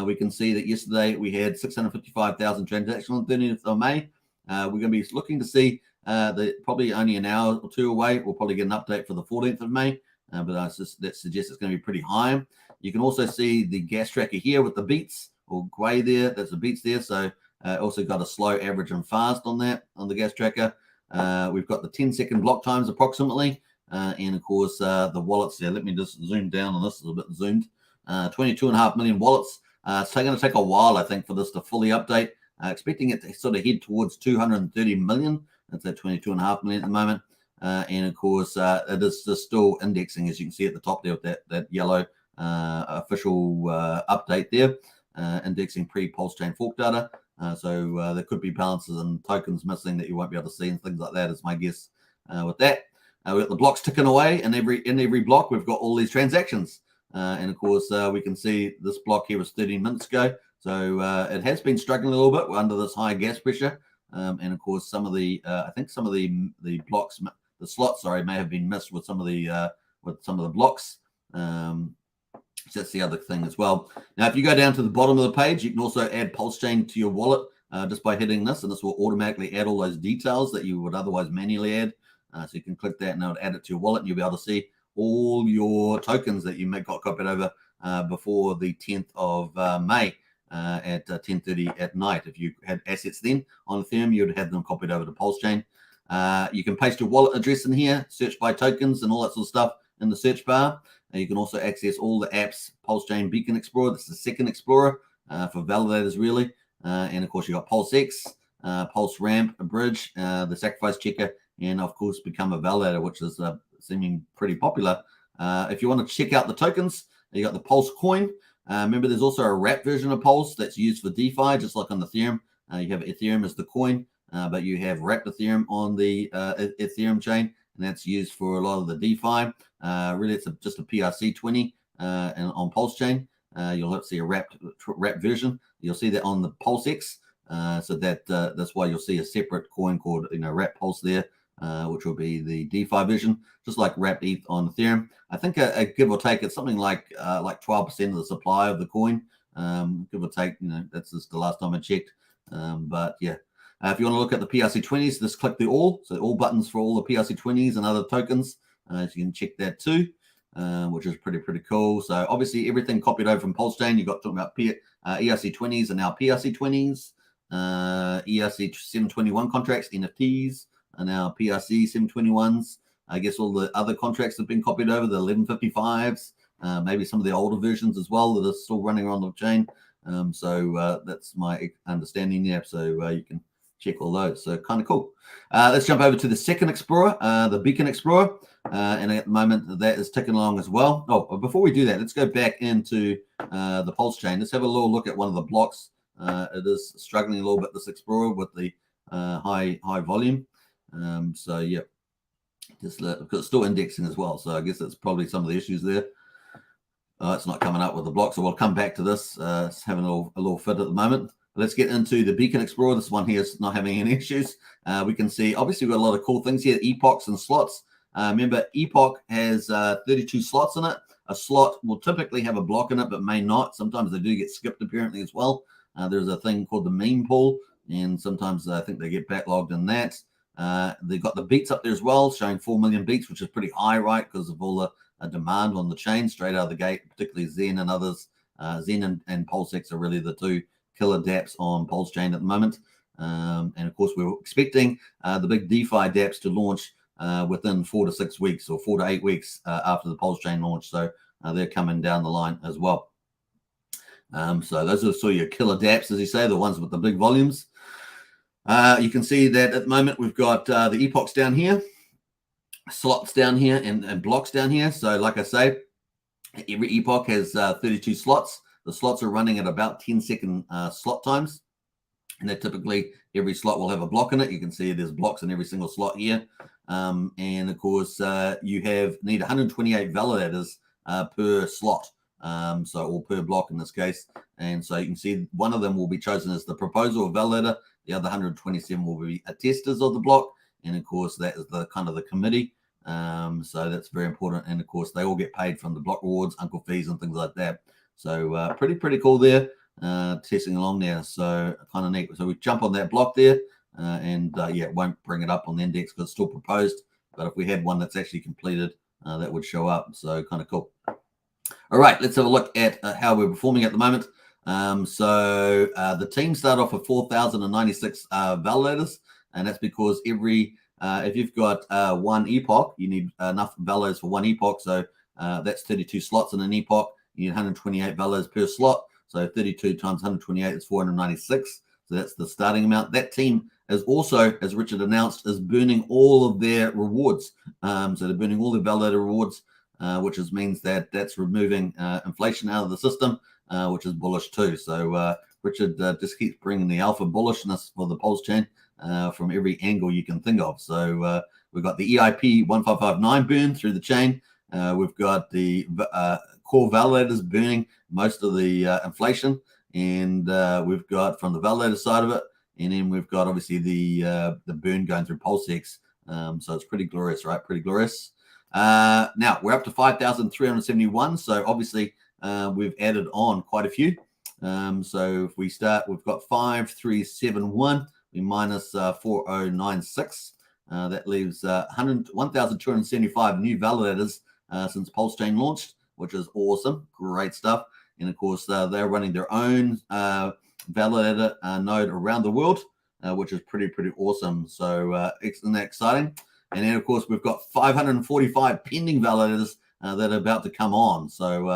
We can see that yesterday we had 655,000 transactions on 30th of May. We're going to be looking to see probably only an hour or two away. We'll probably get an update for the 14th of May, but that suggests it's going to be pretty high. You can also see the gas tracker here with the beats, or grey there. That's the beats there. So also got a slow, average, and fast on that on the gas tracker. We've got the 10-second block times approximately. And of course, the wallets there. Let me just zoom down on this. It's a bit zoomed. 22.5 million wallets. It's going to take a while, I think, for this to fully update. Expecting it to sort of head towards 230 million. That's at 22.5 million at the moment. And of course, it is still indexing, as you can see at the top there with that yellow official update there. Indexing pre-Pulsechain fork data. So there could be balances and tokens missing that you won't be able to see and things like that is my guess with that. We've got the blocks ticking away, and in every block we've got all these transactions. And of course, we can see this block here was 13 minutes ago. So it has been struggling a little bit under this high gas pressure. And of course, some of the I think some of the blocks, the slots, sorry, may have been missed with some of the blocks. So that's the other thing as well. Now, if you go down to the bottom of the page, you can also add Pulsechain to your wallet just by hitting this, and this will automatically add all those details that you would otherwise manually add. So you can click that and it'll add it to your wallet, and you'll be able to see all your tokens that you got copied over before the 10th of May at 10:30 at night. If you had assets then on Ethereum, you'd have them copied over to Pulsechain. You can paste your wallet address in here, search by tokens and all that sort of stuff in the search bar. You can also access all the apps, Pulsechain Beacon Explorer. This is the second Explorer for validators, really. And of course, you got PulseX, Pulse Ramp, a bridge, the Sacrifice Checker, and of course, Become a Validator, which is seeming pretty popular. If you want to check out the tokens, you got the Pulse Coin. Remember, there's also a wrap version of Pulse that's used for DeFi, just like on Ethereum. You have Ethereum as the coin, but you have wrapped Ethereum on the Ethereum chain, and that's used for a lot of the DeFi. Really, it's just a PRC20 and on Pulsechain. You'll see a wrapped version. You'll see that on the PulseX. So that's why you'll see a separate coin called Wrap Pulse there, which will be the DeFi version, just like Wrapped ETH on Ethereum. I think a give or take, it's something like 12% of the supply of the coin, give or take. That's just the last time I checked. But yeah, if you want to look at the PRC20s, just click the all. So all buttons for all the PRC20s and other tokens. So you can check that too, which is pretty cool. So obviously everything copied over from Pulsechain. You got talking about ERC20s and now PRC20s. ERC 721 contracts, NFTs, and now PRC 721s. I guess all the other contracts have been copied over, the 1155s, maybe some of the older versions as well that are still running around the chain. So that's my understanding there. So you can check all those. So kind of cool. Let's jump over to the second Explorer, the Beacon Explorer. And at the moment, that is ticking along as well. Oh, before we do that, let's go back into the Pulsechain. Let's have a little look at one of the blocks. It is struggling a little bit, this Explorer, with the high volume. So yeah, just because it's still indexing as well. So I guess that's probably some of the issues there. It's not coming up with the block, so we'll come back to this. It's having a little fit at the moment. Let's get into the Beacon Explorer. This one here is not having any issues. We can see, obviously, we've got a lot of cool things here, epochs and slots. Remember, epoch has 32 slots in it. A slot will typically have a block in it, but may not. Sometimes they do get skipped, apparently, as well. There's a thing called the meme pool, and sometimes I think they get backlogged in that. They've got the beats up there as well, showing 4 million beats, which is pretty high, right, because of all the demand on the chain straight out of the gate, particularly Zen and others. Zen and PulseX are really the two killer dApps on Pulsechain at the moment. And of course, we're expecting the big DeFi dApps to launch within 4 to 6 weeks or 4 to 8 weeks after the Pulsechain launch. So they're coming down the line as well. So those are sort of your killer dApps, as you say, the ones with the big volumes. You can see that at the moment we've got the epochs down here, slots down here, and blocks down here. So like I say, every epoch has 32 slots. The slots are running at about 10-second slot times. And that typically every slot will have a block in it. You can see there's blocks in every single slot here. And of course, you need 128 validators per slot or per block in this case. And so you can see one of them will be chosen as the proposer or validator. The other 127 will be testers of the block. And of course, that is the kind of the committee. So that's very important. And of course, they all get paid from the block rewards, uncle fees, and things like that. So pretty cool there, testing along there. So kind of neat. So we jump on that block there, it won't bring it up on the index because it's still proposed. But if we had one that's actually completed, that would show up. So kind of cool. All right, let's have a look at how we're performing at the moment. The team start off with 4,096 validators, and that's because if you've got one epoch, you need enough validators for one epoch. So that's 32 slots in an epoch. You need 128 validators per slot. So 32 times 128 is 496. So that's the starting amount. That team is also, as Richard announced, is burning all of their rewards. So they're burning all their validator rewards, which means that that's removing inflation out of the system, which is bullish too. So Richard just keeps bringing the alpha bullishness for the Pulsechain from every angle you can think of. So we've got the EIP 1559 burn through the chain. We've got the core validators burning most of the inflation, and we've got from the validator side of it, and then we've got obviously the burn going through Pulsex. So it's pretty glorious, right? Pretty glorious. Now we're up to 5,371. So obviously we've added on quite a few. So if we start, we've got 5,371. We minus 4,096. That leaves 1,275 new validators since Pulsechain launched, which is awesome. Great stuff. And of course, they're running their own validator node around the world, which is pretty awesome. So isn't that exciting? And then, of course, we've got 545 pending validators that are about to come on. So,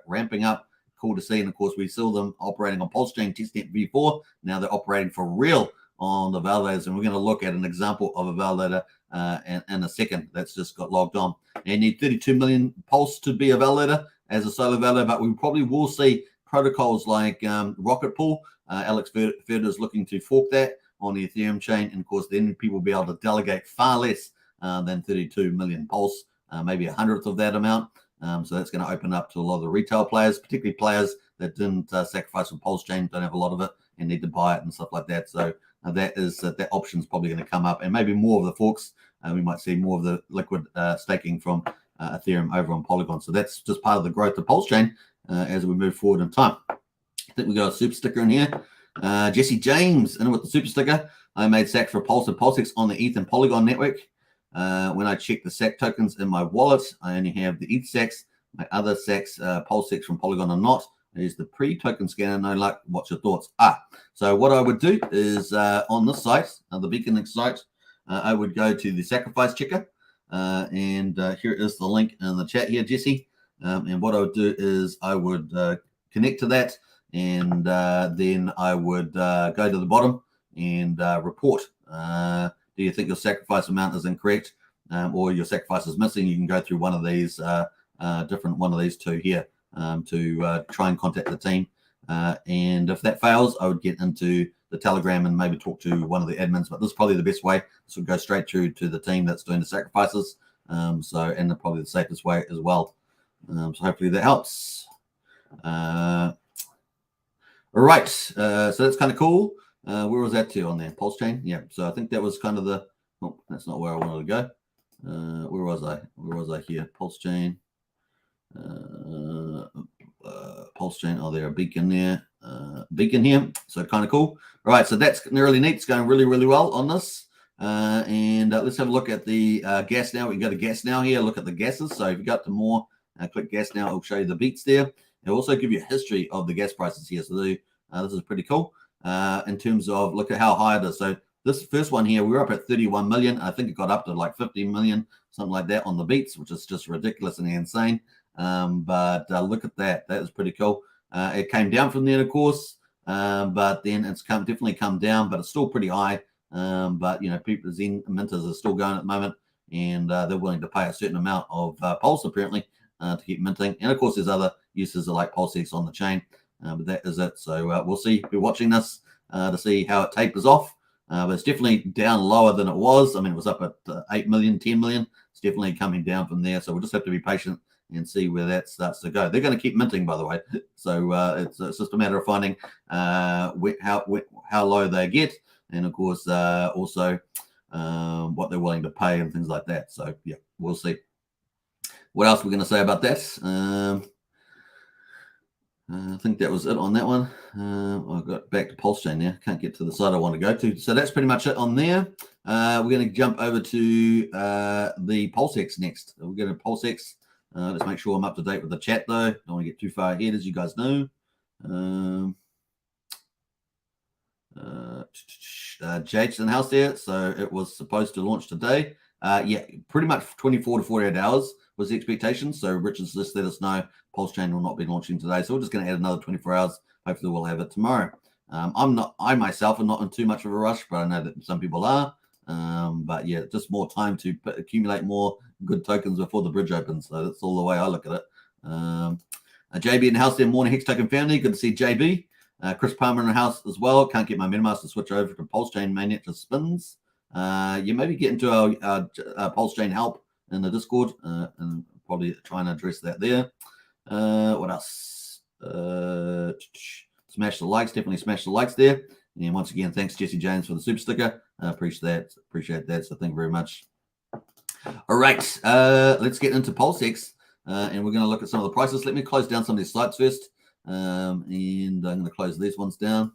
ramping up. Cool to see. And, of course, we saw them operating on Pulsechain testnet v4. Now they're operating for real on the validators. And we're going to look at an example of a validator in a second that's just got logged on. And you need 32 million Pulse to be a validator as a solo validator, but we probably will see protocols like Rocket Pool. Alex Ferder is looking to fork that on the Ethereum chain. And, of course, then people will be able to delegate far less than 32 million Pulse, maybe 100th of that amount. So that's going to open up to a lot of the retail players, particularly players that didn't sacrifice with Pulsechain, don't have a lot of it and need to buy it and stuff like that. So that option is probably going to come up, and maybe more of the forks. We might see more of the liquid staking from Ethereum over on Polygon. So that's just part of the growth of Pulsechain as we move forward in time. I think we got a super sticker in here. Jesse James in with the super sticker. I made sacks for Pulse and Pulsex on the ETH and Polygon network. When I check the SAC tokens in my wallet, I only have the ETH SACs. My other SACs, Pulsex from Polygon are not. There's the pre-token scanner. No luck. What's your thoughts? So what I would do is on this site, the Beacon site, I would go to the sacrifice checker. And here is the link in the chat here, Jesse. And what I would do is I would connect to that, and then I would go to the bottom and report. Do you think your sacrifice amount is incorrect, or your sacrifice is missing? You can go through one of these two here to try and contact the team. And if that fails, I would get into the Telegram and maybe talk to one of the admins. But this is probably the best way. This would go straight through to the team that's doing the sacrifices. And probably the safest way as well. So hopefully that helps. All right. So that's kind of cool. Where was that to on there? Pulsechain? Yeah. So I think that was kind of the, that's not where I wanted to go. Where was I? Here? Pulsechain. Pulsechain. Oh, there, a beacon there. Beacon here. So kind of cool. All right. So that's really neat. It's going really, really well on this. Let's have a look at the gas now. We can go to gas now here. Look at the gases. So if you go to more, click gas now. It'll show you the beats there. It'll also give you a history of the gas prices here. So this is pretty cool. In terms of look at how high it is. So this first one here, we were up at 31 million. I think it got up to like 50 million, something like that on the beats, which is just ridiculous and insane. But look at that. That is pretty cool. It came down from there, of course, but then it's definitely come down, but it's still pretty high. But people, Zen minters are still going at the moment, and they're willing to pay a certain amount of Pulse apparently to keep minting. And of course, there's other uses like Pulsex on the chain. But that is it. So we'll see. We're watching this to see how it tapers off. But it's definitely down lower than it was. I mean, it was up at 8 million, 10 million. It's definitely coming down from there. So we'll just have to be patient and see where that starts to go. They're going to keep minting, by the way. So it's just a matter of finding how low they get, and of course also what they're willing to pay and things like that. So yeah, we'll see. What else we're going to say about that? I think that was it on that one. I got back to Pulsechain now. Can't get to the side I want to go to. So that's pretty much it on there. We're going to jump over to the Pulsex next. We're going to Pulsex. Let's make sure I'm up to date with the chat, though. Don't want to get too far ahead, as you guys know. Jade's in the house there. So it was supposed to launch today. Yeah, pretty much 24 to 48 hours was the expectation. So Richard's just let us know Pulsechain will not be launching today. So we're just going to add another 24 hours. Hopefully we'll have it tomorrow. I myself am not in too much of a rush, but I know that some people are. But yeah, just more time to accumulate more good tokens before the bridge opens. So that's all the way I look at it. JB in the house there, morning Hex Token family. Good to see JB. Chris Palmer in the house as well. Can't get my MetaMask to switch over to Pulsechain mainnet to spins. You maybe get into our Pulsechain help in the Discord and probably trying to address that there. What else? Smash the likes. Definitely smash the likes there. And once again, thanks Jesse James for the super sticker. Appreciate that. So thank you very much. All right, let's get into Pulsex, and we're going to look at some of the prices. Let me close down some of these sites first, and I'm going to close these ones down.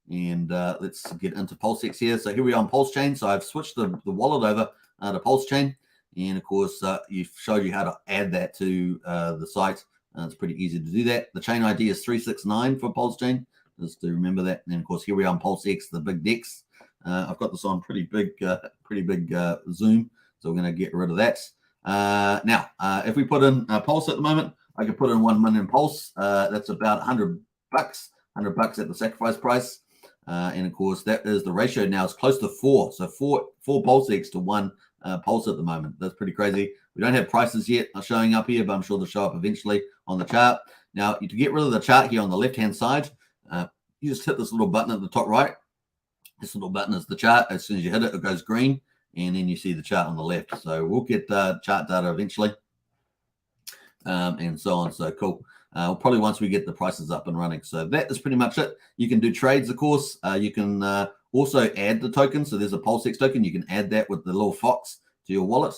And let's get into Pulsex here. So here we are on Pulsechain. So I've switched the wallet over to Pulsechain, and of course, you've showed you how to add that to the site. It's pretty easy to do that. The chain ID is 369 for Pulsechain, just to remember that. And of course, here we are on Pulsex, the big DEX. I've got this on pretty big zoom, so we're going to get rid of that. Now, if we put in Pulse at the moment, I can put in 1 million Pulse. That's about $100, $100 at the sacrifice price. And of course, that is the ratio now is close to 4. So four Pulsex to 1 Pulse at the moment. That's pretty crazy. We don't have prices yet showing up here, but I'm sure they'll show up eventually on the chart. Now, to get rid of the chart here on the left-hand side, you just hit this little button at the top right. This little button is the chart. As soon as you hit it, it goes green, and then you see the chart on the left. So we'll get chart data eventually, and so on. So cool. Probably once we get the prices up and running. So that is pretty much it. You can do trades, of course. You can also add the token. So there's a Pulsex token. You can add that with the little fox to your wallet.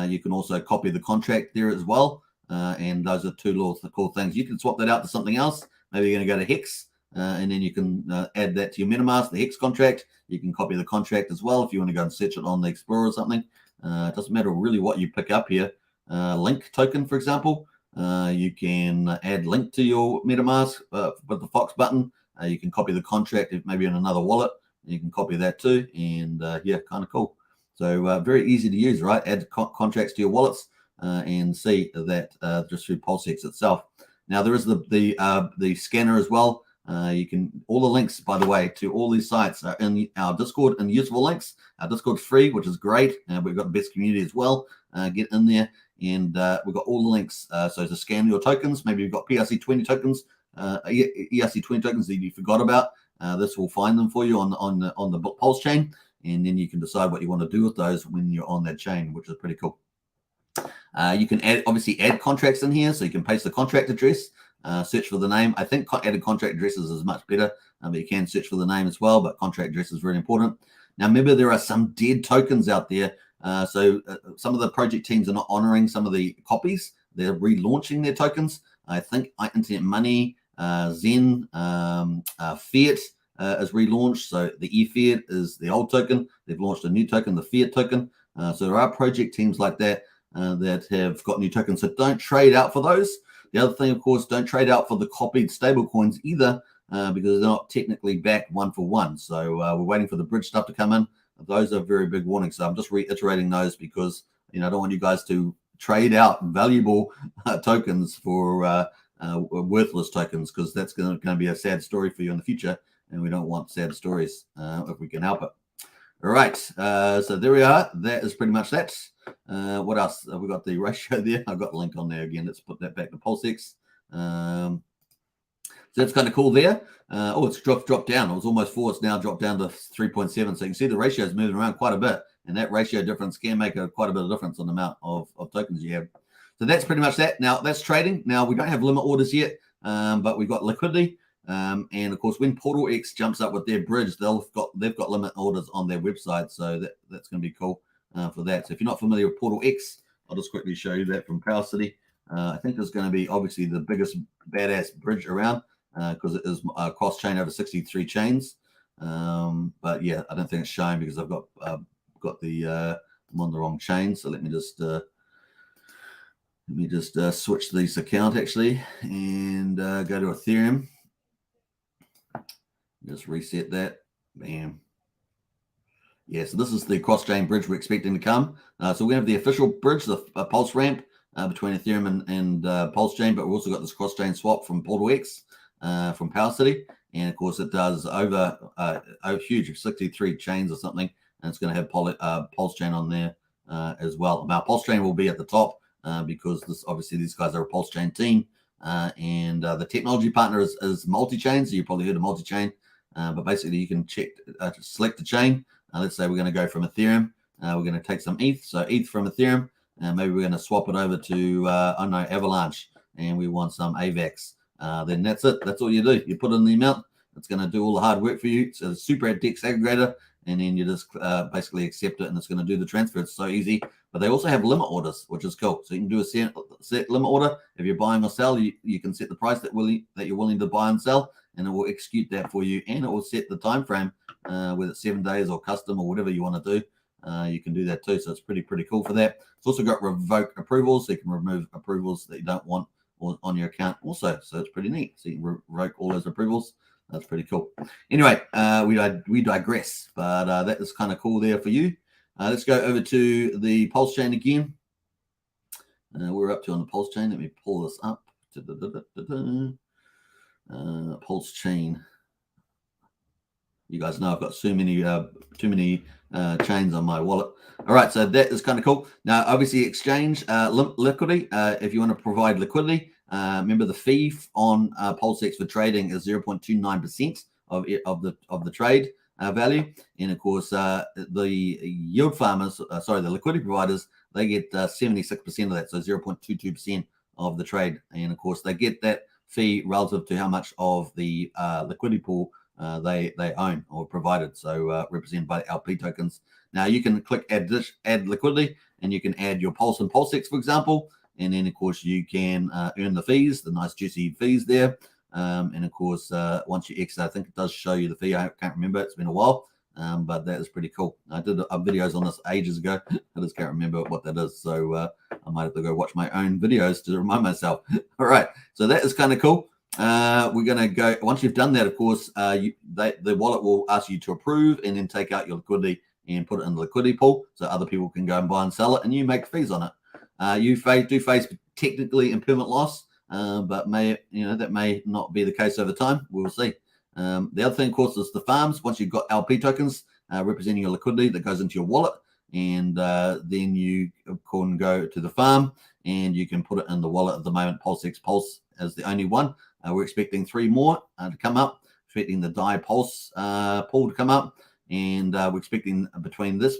You can also copy the contract there as well. And those are two little cool things. You can swap that out to something else. Maybe you're going to go to Hex. And then you can add that to your MetaMask, the Hex contract. You can copy the contract as well if you want to go and search it on the Explorer or something. It doesn't matter really what you pick up here. Link token, for example. You can add link to your MetaMask with the Fox button. You can copy the contract if maybe in another wallet. You can copy that too. And yeah, kind of cool. So very easy to use, right? Add contracts to your wallets and see that just through Pulsex itself. Now there is the scanner as well. You can all the links, by the way, to all these sites are in our Discord and useful links. Our Discord's free, which is great. We've got the best community as well. Get in there, and we've got all the links. So to scan your tokens, maybe you've got PRC20 tokens, ERC20 tokens that you forgot about. This will find them for you on the Pulsechain, and then you can decide what you want to do with those when you're on that chain, which is pretty cool. You can obviously add contracts in here, so you can paste the contract address. Search for the name. I think added contract addresses is much better, but you can search for the name as well, but contract address is really important. Now, remember, there are some dead tokens out there. So some of the project teams are not honoring some of the copies. They're relaunching their tokens. I think Internet Money, Zen, Fiat is relaunched. So the eFiat is the old token. They've launched a new token, the Fiat token. So there are project teams like that that have got new tokens. So don't trade out for those. The other thing, of course, don't trade out for the copied stablecoins either, because they're not technically back 1-for-1. So we're waiting for the bridge stuff to come in. Those are very big warnings. So I'm just reiterating those because I don't want you guys to trade out valuable tokens for worthless tokens, because that's going to be a sad story for you in the future, and we don't want sad stories if we can help it. All right, so there we are. That is pretty much that. What else? We got the ratio there. I've got the link on there again. Let's put that back to Pulsex. So that's kind of cool there. Oh, it's dropped down. It was almost 4. It's now dropped down to 3.7. So you can see the ratio is moving around quite a bit. And that ratio difference can make quite a bit of difference on the amount of tokens you have. So that's pretty much that. Now that's trading. Now we don't have limit orders yet, but we've got liquidity. And of course, when Portal X jumps up with their bridge, they've got limit orders on their website. So that's going to be cool for that. So if you're not familiar with Portal X, I'll just quickly show you that from Power City. I think it's going to be obviously the biggest badass bridge around because it is cross chain over 63 chains. But yeah, I don't think it's showing because I've got the I'm on the wrong chain. So let me just switch this account actually and go to Ethereum. Just reset that. Bam. Yeah, so this is the cross-chain bridge we're expecting to come. So we have the official bridge, the Pulse ramp between Ethereum and Pulsechain, but we've also got this cross-chain swap from Portal X from Power City. And of course, it does over a huge 63 chains or something. And it's going to have Pulsechain on there as well. Now, Pulsechain will be at the top because obviously these guys are a Pulsechain team. And the technology partner is multi-chain. So you probably heard of multi-chain. But basically, you can select the chain. Let's say we're going to go from Ethereum. We're going to take some ETH. So ETH from Ethereum. And maybe we're going to swap it over to, I don't know, Avalanche. And we want some AVAX. Then that's it. That's all you do. You put in the amount. It's going to do all the hard work for you. So the super DEX aggregator. And then you just basically accept it. And it's going to do the transfer. It's so easy. But they also have limit orders, which is cool. So you can do a set limit order. If you're buying or sell, you can set the price that you're willing to buy and sell. And it will execute that for you. And it will set the time frame, whether it's 7 days or custom or whatever you want to do. You can do that too. So it's pretty cool for that. It's also got revoke approvals. So you can remove approvals that you don't want on your account also. So it's pretty neat. So you can revoke all those approvals. That's pretty cool. Anyway, we digress. But that is kind of cool there for you. Let's go over to the Pulsechain again. We're up to on the Pulsechain. Let me pull this up. Pulsechain. You guys know I've got too many chains on my wallet. All right, so that is kind of cool. Now, obviously, exchange liquidity. If you want to provide liquidity, remember the fee on PulseX for trading is 0.29% of the trade value, and of course, the yield farmers, the liquidity providers, they get 76% of that, so 0.22% of the trade, and of course, they get that fee relative to how much of the liquidity pool they own or provided, so represented by LP tokens. Now you can click add liquidity, and you can add your Pulse and PulseX, for example, and then of course you can earn the fees, the nice juicy fees there. And of course, once you exit, I think it does show you the fee. I can't remember; it's been a while, but that is pretty cool. I did videos on this ages ago. I just can't remember what that is, so I might have to go watch my own videos to remind myself. All right, so that is kind of cool. We're going to go, once you've done that, of course, the wallet will ask you to approve and then take out your liquidity and put it in the liquidity pool so other people can go and buy and sell it, and you make fees on it. You do face technically impermanent loss, but that may not be the case over time. We'll see. The other thing, of course, is the farms. Once you've got LP tokens representing your liquidity that goes into your wallet, and then you can go to the farm and you can put it in the wallet at the moment. PulseX Pulse is the only one. We're expecting 3 more to come up, expecting the DAI Pulse pool to come up, and we're expecting between this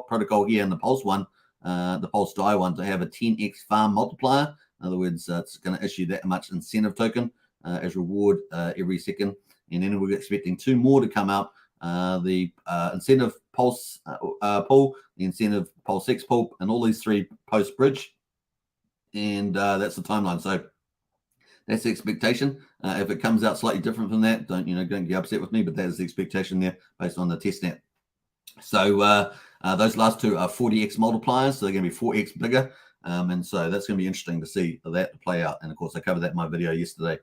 protocol here and the Pulse one, the Pulse DAI one, to have a 10x farm multiplier. In other words, it's going to issue that much incentive token as reward every second. And then we're expecting 2 more to come out, the incentive Pulse pool, the incentive PulseX pool, and all these 3 post-bridge. And that's the timeline. So that's the expectation. If it comes out slightly different from that, don't get upset with me, but that is the expectation there based on the testnet. So those last 2 are 40x multipliers, so they're going to be 4x bigger. And so that's going to be interesting to see that play out. And of course, I covered that in my video yesterday.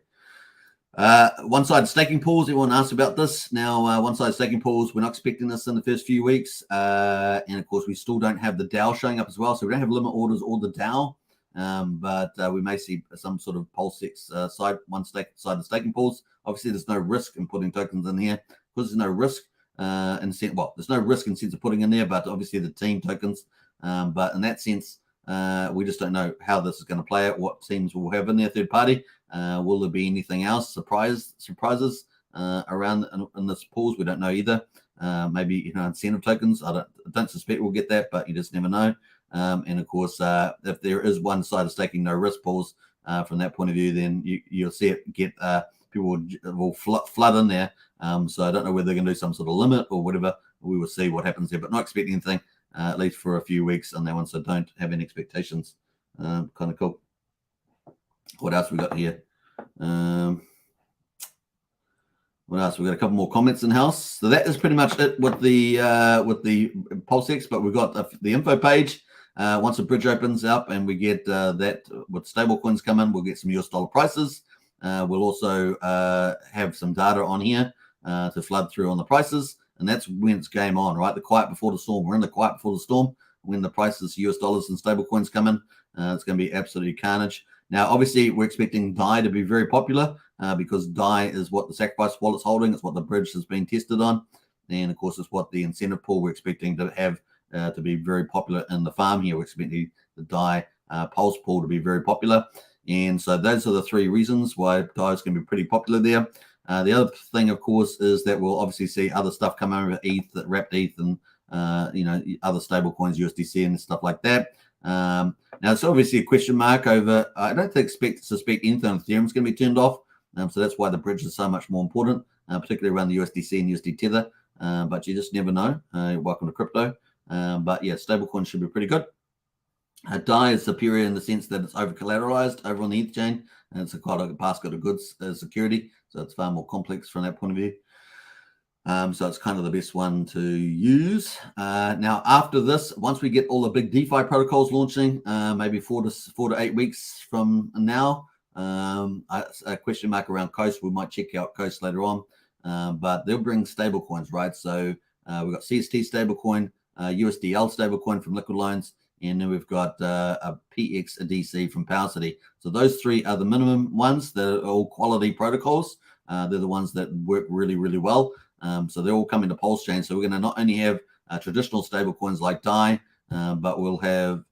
One-sided staking pools, everyone asked about this. Now, one-sided staking pools, we're not expecting this in the first few weeks. And of course, we still don't have the DAO showing up as well. So we don't have limit orders or the DAO. But we may see some sort of PulseX one-sided staking pools. Obviously, there's no risk in putting tokens in here because there's no risk there's no risk in sense of putting in there, but obviously the team tokens. But in that sense, we just don't know how this is going to play out, what teams will have in their third party. Will there be anything else, surprises around in this pools? We don't know either. Maybe incentive tokens. I don't suspect we'll get that, but you just never know. And of course, if there is one side of staking no risk pools from that point of view, then you'll see it get people will flood in there. So I don't know whether they're going to do some sort of limit or whatever. We will see what happens there, but not expecting anything at least for a few weeks on that one. So don't have any expectations. Kind of cool. What else we got here? What else? We've got a couple more comments in house. So that is pretty much it with the PulseX, but we've got the info page. Once the bridge opens up and we get that with stable coins come in, we'll get some US dollar prices. We'll also have some data on here to flood through on the prices. And that's when it's game on, right? The quiet before the storm. We're in the quiet before the storm. When the prices, US dollars and stable coins come in, it's going to be absolutely carnage. Now, obviously, we're expecting DAI to be very popular because DAI is what the Sacrifice wallet's holding. It's what the bridge has been tested on. And, of course, it's what the incentive pool we're expecting to have to be very popular in the farm here. We're expecting the DAI Pulse pool to be very popular. And so those are the three reasons why DAI is going to be pretty popular there. The other thing, of course, is that we'll obviously see other stuff come over ETH, wrapped ETH, and other stable coins, USDC, and stuff like that. Now it's obviously a question mark over. I don't suspect anything on Ethereum is going to be turned off. So that's why the bridge is so much more important, particularly around the USDC and USD Tether. But you just never know. Welcome to crypto. But yeah, stablecoin should be pretty good. DAI is superior in the sense that it's over collateralized over on the ETH chain, and it's quite a basket of goods security, so it's far more complex from that point of view. So it's kind of the best one to use. Now, after this, once we get all the big DeFi protocols launching, maybe 4 to 8 weeks from now, a question mark around Coast. We might check out Coast later on, but they'll bring stable coins, right? So we've got CST stablecoin, USDL stablecoin from Liquid Loans, and then we've got a PXDC from Pulsechain. So those three are the minimum ones. They're all quality protocols. They're the ones that work really, really well. So they all come into Pulsechain. So we're going to not only have traditional stable coins like DAI, but we'll have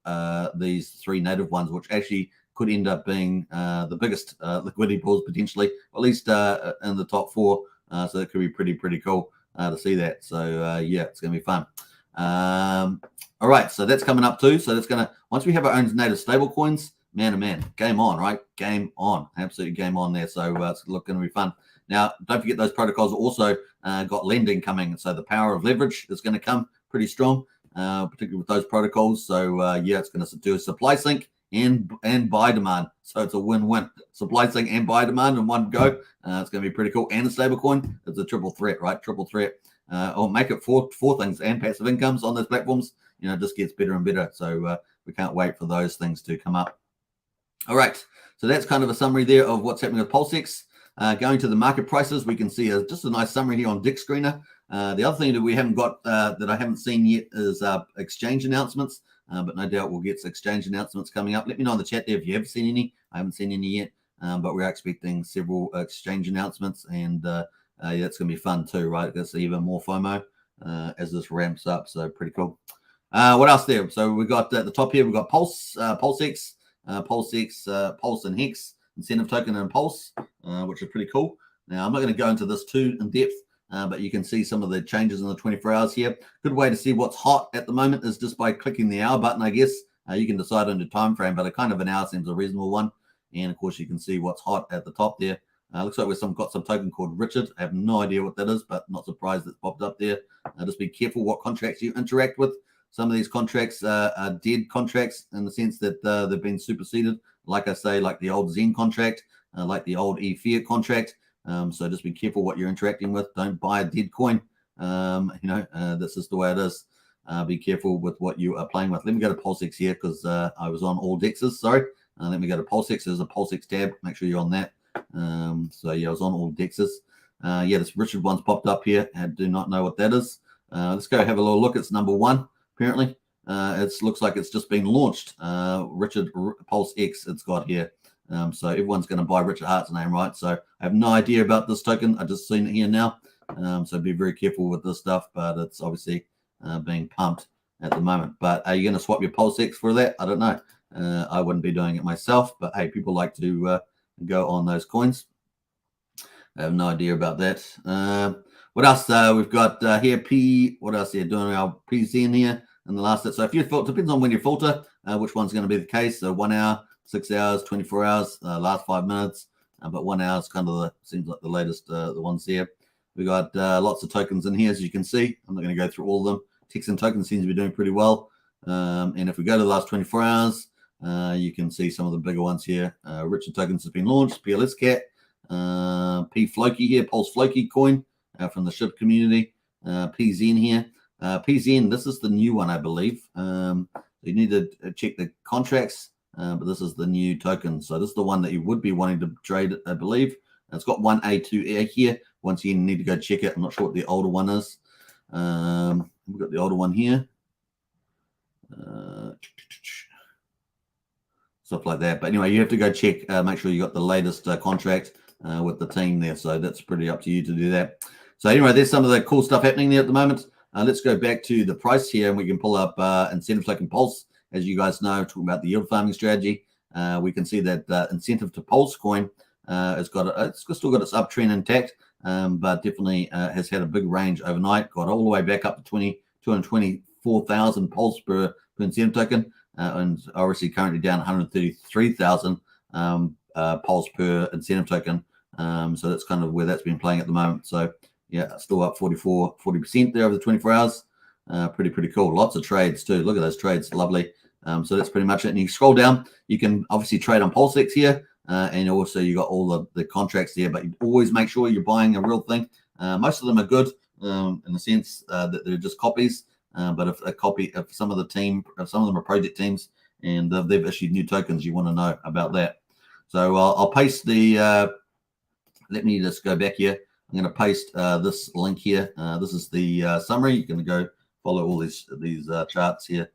these three native ones, which actually could end up being the biggest liquidity pools potentially, at least in the top 4. So that could be pretty cool to see that. So yeah, it's going to be fun. All right, so that's coming up too. So that's going to, once we have our own native stable coins, man, oh man, game on, right? Game on, absolutely game on there. So it's going to be fun. Now, don't forget those protocols also got lending coming. So the power of leverage is going to come pretty strong, particularly with those protocols. So yeah, it's going to do a supply sync and buy demand. So it's a win-win. Supply sync and buy demand in one go. It's going to be pretty cool. And a stable coin, it's a triple threat, right? Triple threat. Or make it four things and passive incomes on those platforms. You know, it just gets better and better. So we can't wait for those things to come up. All right. So that's kind of a summary there of what's happening with PulseX. Going to the market prices, we can see just a nice summary here on Dick Screener. The other thing that we haven't got that I haven't seen yet is exchange announcements, but no doubt we'll get some exchange announcements coming up. Let me know in the chat there if you have seen any. I haven't seen any yet, but we're expecting several exchange announcements, and yeah, it's going to be fun too, right? There's even more FOMO as this ramps up, so pretty cool. What else there? So we got at the top here, we've got PulseX, Pulse and Hex, incentive token and Pulse, which are pretty cool. Now, I'm not going to go into this too in depth, but you can see some of the changes in the 24 hours here. Good way to see what's hot at the moment is just by clicking the hour button, I guess. You can decide on the time frame, but a kind of an hour seems a reasonable one. And of course, you can see what's hot at the top there. Looks like we've got some token called Richard. I have no idea what that is, but not surprised it's popped up there. Just be careful what contracts you interact with. Some of these contracts are dead contracts in the sense that they've been superseded. Like I say, like the old Zen contract, like the old eFiat contract. So just be careful what you're interacting with. Don't buy a dead coin. That's just the way it is. Be careful with what you are playing with. Let me go to PulseX here because I was on all dexes. Sorry. Let me go to PulseX. There's a PulseX tab. Make sure you're on that. So yeah, I was on all dexes. Yeah, this Richard one's popped up here. I do not know what that is. Let's go have a little look. It's number 1, apparently. It looks like it's just been launched. Richard PulseX it's got here. So everyone's going to buy Richard Hart's name, right? So I have no idea about this token. I just seen it here now. So be very careful with this stuff, but it's obviously being pumped at the moment. But are you going to swap your PulseX for that? I don't know. I wouldn't be doing it myself, but hey, people like to go on those coins. I have no idea about that. What else? We've got here what else here? Doing our PZ in here. in the last. So if you filter, depends on when you filter, which one's going to be the case. So 1 hour, 6 hours, 24 hours, last 5 minutes. But 1 hour is kind of seems like the latest, the ones here. We got lots of tokens in here, as you can see. I'm not going to go through all of them. Texan tokens seems to be doing pretty well. And if we go to the last 24 hours, you can see some of the bigger ones here. Richard tokens has been launched. PLS Cat, P Floki here, Pulse Floki coin from the SHIB community. PZN here. PZN, this is the new one, I believe. You need to check the contracts, but this is the new token. So this is the one that you would be wanting to trade, I believe. It's got 1A2A here. Once again, you need to go check it. I'm not sure what the older one is. We've got the older one here. Stuff like that. But anyway, you have to go check, make sure you got the latest contract with the team there. So that's pretty up to you to do that. So anyway, there's some of the cool stuff happening there at the moment. Let's go back to the price here, and we can pull up incentive token Pulse. As you guys know, talking about the yield farming strategy, we can see that incentive to Pulse coin it's still got its uptrend intact, but definitely has had a big range overnight. Got all the way back up to 224,000 Pulse per incentive token, and obviously currently down 133,000 Pulse per incentive token. So that's kind of where that's been playing at the moment. So yeah, still up 40% there over the 24 hours. Pretty cool. Lots of trades too. Look at those trades, lovely. So that's pretty much it. And you scroll down, you can obviously trade on Pulsex here, and also you got all the contracts there. But you always make sure you're buying a real thing. Most of them are good in the sense that they're just copies. But if some of them are project teams and they've issued new tokens, you want to know about that. So I'll paste the. Let me just go back here. I'm going to paste this link here. This is the summary. You're going to go follow all these charts here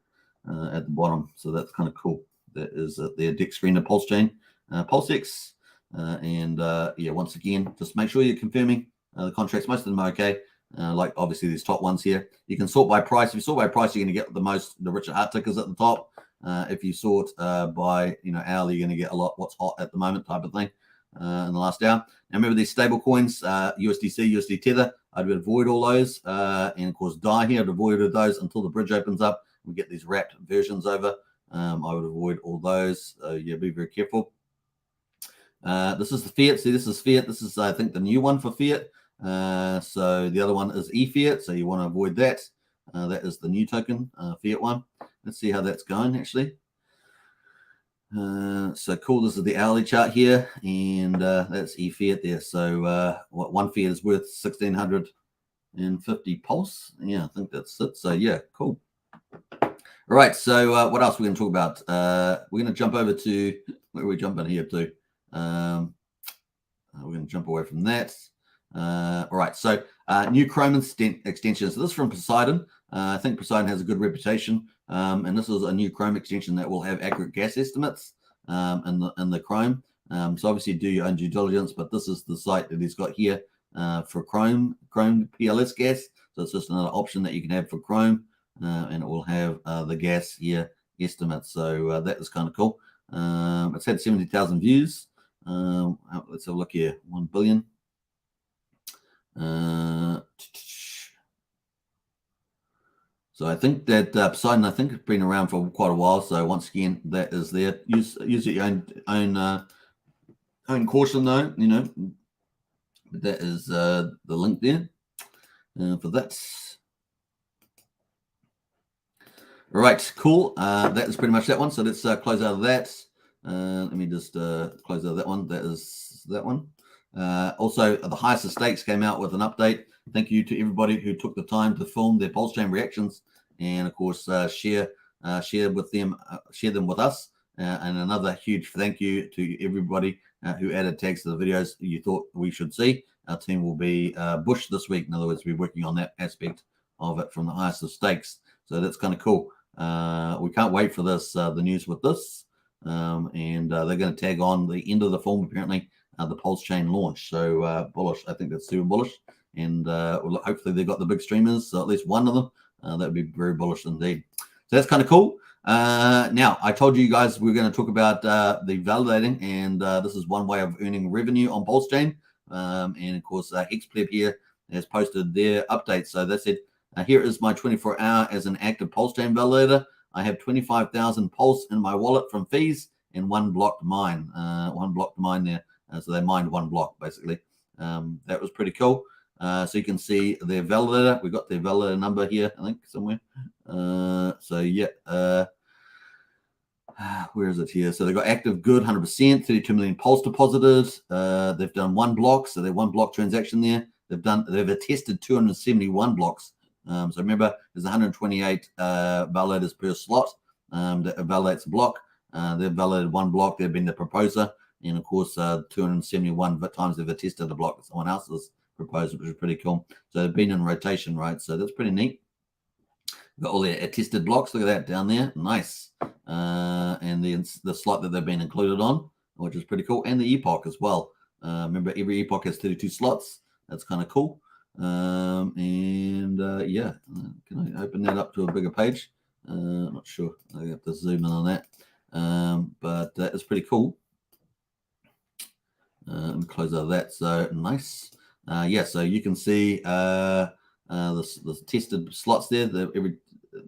at the bottom. So that's kind of cool. That is their DEX screen of Pulsechain, Pulsex. Yeah, once again, just make sure you're confirming the contracts. Most of them are okay. Like obviously these top ones here. You can sort by price. If you sort by price, you're going to get the Richard Hart tickers at the top. If you sort by hourly, you're going to get a lot what's hot at the moment type of thing in the last hour. Now remember these stable coins, USDC, USD Tether. I'd avoid all those, and of course DAI here. I'd avoid those until the bridge opens up. We get these wrapped versions over. I would avoid all those. Yeah, be very careful. This is the fiat. See, this is fiat. This is I think the new one for fiat. So the other one is eFiat, so you want to avoid that. That is the new token, fiat one. Let's see how that's going actually. So cool. This is the hourly chart here, and that's eFiat there. So what one fiat is worth 1,650 Pulse. Yeah, I think that's it. So yeah, cool. All right. So what else are we going to talk about? We're going to jump over to where are we jumping here to? We're going to jump away from that. All right, so new Chrome extension. So this is from Poseidon. I think Poseidon has a good reputation, and this is a new Chrome extension that will have accurate gas estimates in the Chrome. So obviously do your own due diligence, but this is the site that he's got here for Chrome PLS gas. So it's just another option that you can have for Chrome, and it will have the gas here estimates. So that is kind of cool. It's had 70,000 views. Let's have a look here. 1 billion. So I think that Poseidon, I think, has been around for quite a while. So once again, that is there. Use your own caution, though. But that is the link there for that. All right, cool. That is pretty much that one. So let's close out of that. Let me just close out of that one. That is that one. Also, the highest of stakes came out with an update. Thank you to everybody who took the time to film their Pulsechain reactions, and of course, share them with us. And another huge thank you to everybody who added tags to the videos you thought we should see. Our team will be Bush this week. In other words, we're working on that aspect of it from the highest of stakes. So that's kind of cool. We can't wait for this, the news with this. And they're going to tag on the end of the film, apparently, the Pulsechain launch. So bullish. I think that's super bullish. And hopefully they've got the big streamers, so at least one of them. That would be very bullish indeed. So that's kind of cool. Now, I told you guys we are going to talk about the validating, and this is one way of earning revenue on Pulsechain. And of course, HexPleb here has posted their updates. So they said Here is my 24-hour as an active Pulsechain validator. I have 25,000 Pulse in my wallet from fees and one blocked mine. There. So they mined one block, basically. That was pretty cool. So you can see their validator. We've got their validator number here, I think, somewhere. So, yeah. Where is it here? So they've got active good, 100%, 32 million Pulse deposited. They've done one block, so they're one block transaction there. They've attested 271 blocks. So remember, there's 128 validators per slot that validates a block. They've validated one block. They've been the proposer. And, of course, 271 times they've attested a block that someone else has proposed, which is pretty cool. So they've been in rotation, right? So that's pretty neat. Got all their attested blocks. Look at that down there. Nice. And the slot that they've been included on, which is pretty cool. And the epoch as well. Remember, every epoch has 32 slots. That's kind of cool. Yeah, can I open that up to a bigger page? Not sure. I have to zoom in on that. But that is pretty cool. Let me close out of that. So nice. Yeah, so you can see the tested slots there that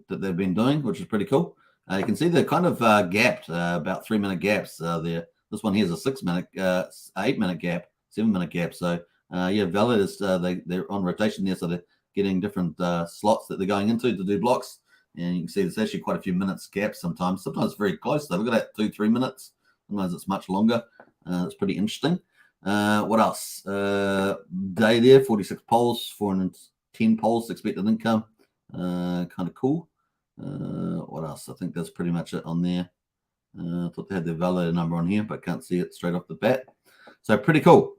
they've been doing, which is pretty cool. You can see they're kind of gapped, about 3-minute gaps there. This one here is a 6-minute, 8-minute gap, 7-minute gap. So yeah, validators, they're on rotation there, so they're getting different slots that they're going into to do blocks. And you can see there's actually quite a few minutes gap sometimes. Sometimes very close though. We've got that 2-3 minutes. Sometimes it's much longer. It's pretty interesting. What else? Day there, 46 polls, 410 polls, expected income. Kind of cool. What else? I think that's pretty much it on there. I thought they had their validator number on here, but can't see it straight off the bat. So pretty cool.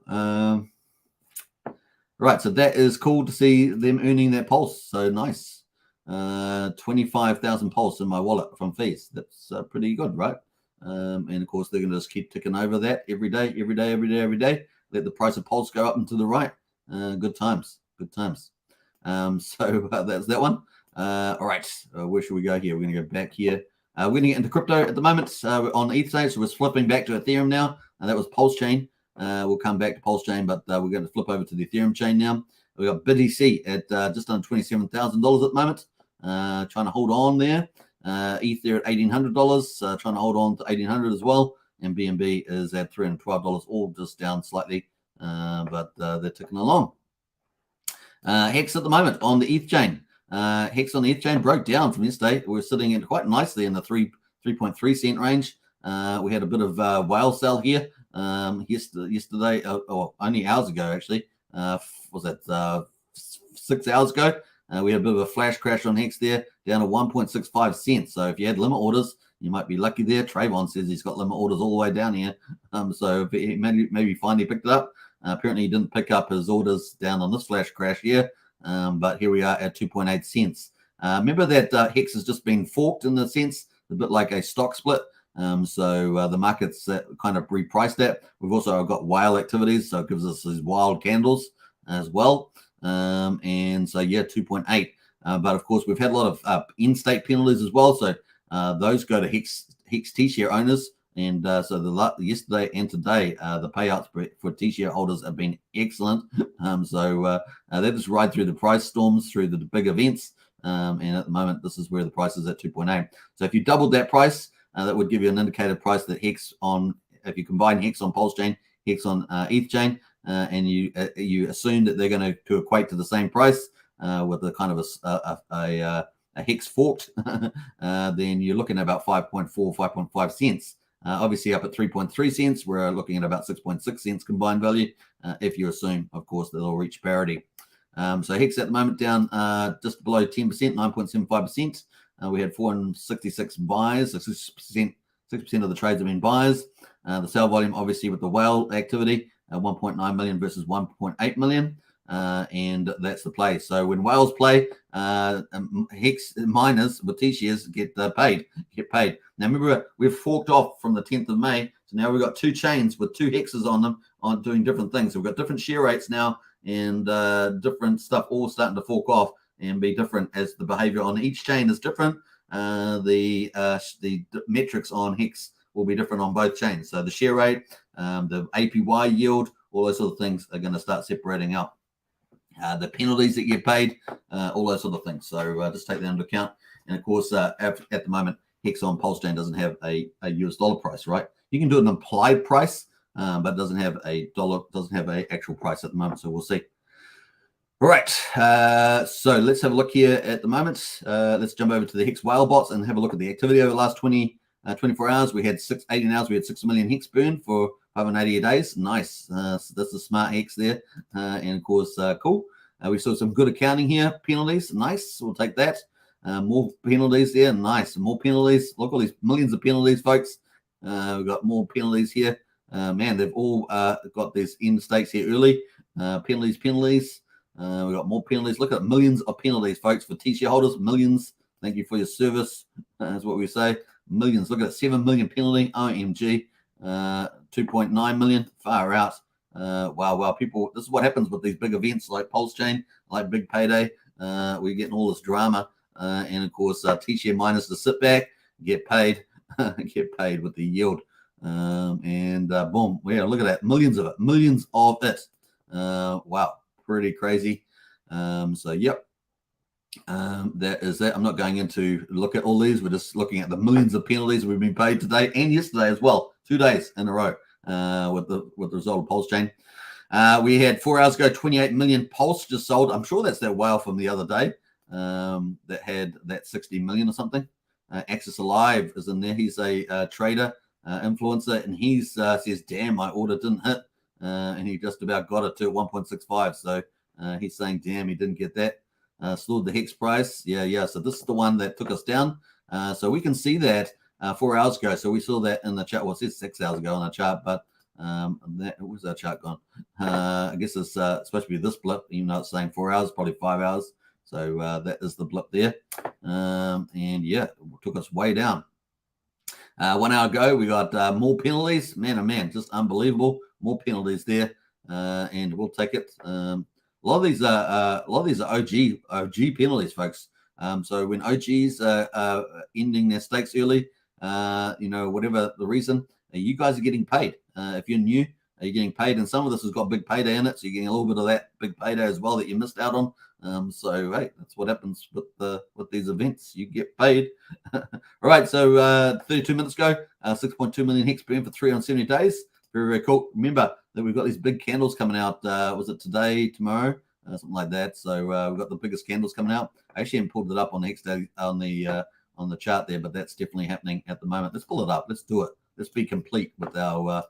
Right, so that is cool to see them earning that pulse. So nice. 25,000 pulse in my wallet from fees. That's pretty good, right? And of course, they're going to just keep ticking over that every day. Let the price of pulse go up and to the right. Good times. So that's that one. All right, where should we go here? We're going to go back here. We're going to get into crypto at the moment. We're on ETH today, so we're flipping back to Ethereum now. And that was Pulsechain. We'll come back to Pulsechain, but we're going to flip over to the Ethereum chain now. We've got BTC at just under $27,000 at the moment. Trying to hold on there. ETH there at $1,800. Trying to hold on to $1,800 as well. And BNB is at $312, all just down slightly, but they're ticking along. Hex at the moment on the ETH chain. Hex on the ETH chain broke down from yesterday. We're sitting in quite nicely in the 3.3 cent range. We had a bit of whale sell here yesterday, or only hours ago actually. Was that 6 hours ago? We had a bit of a flash crash on Hex there, down to 1.65 cents. So if you had limit orders, you might be lucky there. Trayvon says he's got limit orders all the way down here. So if he maybe finally picked it up. Apparently he didn't pick up his orders down on this flash crash here. But here we are at 2.8 cents. Remember that Hex has just been forked in the sense, a bit like a stock split. So the market's kind of repriced that. We've also got whale activities, so it gives us these wild candles as well. And so, yeah, 2.8. But, of course, we've had a lot of in-state penalties as well. So those go to Hex T-share owners. And so yesterday and today, the payouts for T-share holders have been excellent. So they just ride through the price storms, through the big events. And at the moment, this is where the price is at 2.8. So if you doubled that price, that would give you an indicated price that Hex on, if you combine Hex on Pulsechain, Hex on ETH chain, and you assume that they're going to equate to the same price with a kind of a Hex forked, then you're looking at about 5.5 cents. Obviously up at 3.3 cents, we're looking at about 6.6 cents combined value, if you assume, of course, that they'll reach parity. So Hex at the moment down just below 10%, 9.75%. We had 466 buys, 6% of the trades have been buyers. The sell volume, obviously, with the whale activity, 1.9 million versus 1.8 million. And that's the play. So when whales play, Hex miners with T-shares get paid. Now remember, we've forked off from the 10th of May. So now we've got two chains with two hexes on them on doing different things. So we've got different share rates now and different stuff all starting to fork off and be different as the behavior on each chain is different. The metrics on Hex will be different on both chains. So the share rate, the APY yield, all those sort of things are going to start separating out. the penalties that get paid, all those sort of things. So just take that into account. And of course, at the moment, Hex on Pulsechain doesn't have a US dollar price, right? You can do an implied price, but it doesn't have a dollar, doesn't have an actual price at the moment. So we'll see. All right, so let's have a look here at the moment. Let's jump over to the Hex whale bots and have a look at the activity over the last 24 hours. We had 18 hours. We had 6 million Hex burn for 580 days. Nice. So that's a smart Hex there. And of course, cool. We saw some good accounting here. Penalties. Nice. We'll take that. More penalties there. Nice. More penalties. Look, all these millions of penalties, folks. We've got more penalties here. Man, they've all got these end stakes here early. Penalties. We've got more penalties. Look at millions of penalties, folks, for T shareholders. Millions. Thank you for your service. That's what we say. Millions. Look at that. 7 million penalty. OMG. 2.9 million. Far out. Wow. People, this is what happens with these big events like Pulsechain, like Big Payday. We're getting all this drama. And of course, T-share miners to sit back, get paid, get paid with the yield. And boom. Yeah, look at that. Millions of it. Wow. Pretty crazy. So yep, that is that. I'm not going into look at all these. We're just looking at the millions of penalties we've been paid today and yesterday as well. 2 days in a row with the result of Pulsechain. We had 4 hours ago 28 million Pulse just sold. I'm sure that's that whale from the other day that had that 60 million or something. Access Alive is in there. He's a trader, influencer, and he says, "Damn, my order didn't hit." And he just about got it to 1.65. So he's saying, damn, he didn't get that. Still the Hex price. Yeah. So this is the one that took us down. So we can see that 4 hours ago. So we saw that in the chart. Well, it says 6 hours ago on our chart, but where's our chart gone? I guess it's supposed to be this blip, even though it's saying 4 hours, probably 5 hours. So that is the blip there. And yeah, it took us way down. 1 hour ago, we got more penalties. Man, oh man, just unbelievable. More penalties there, and we'll take it. A lot of these are OG penalties, folks. So when OGs are ending their stakes early, whatever the reason, you guys are getting paid. If you're new, you're getting paid, and some of this has got big payday in it, so you're getting a little bit of that big payday as well that you missed out on. So hey, that's what happens with these events. You get paid. All right. So 32 minutes ago, 6.2 million Hex burn for 370 days. Very, very cool. Remember that we've got these big candles coming out. Was it today, tomorrow, something like that? So we've got the biggest candles coming out. I actually haven't pulled it up on the Hex day on the chart there, but that's definitely happening at the moment. Let's pull it up. Let's do it. Let's be complete with our.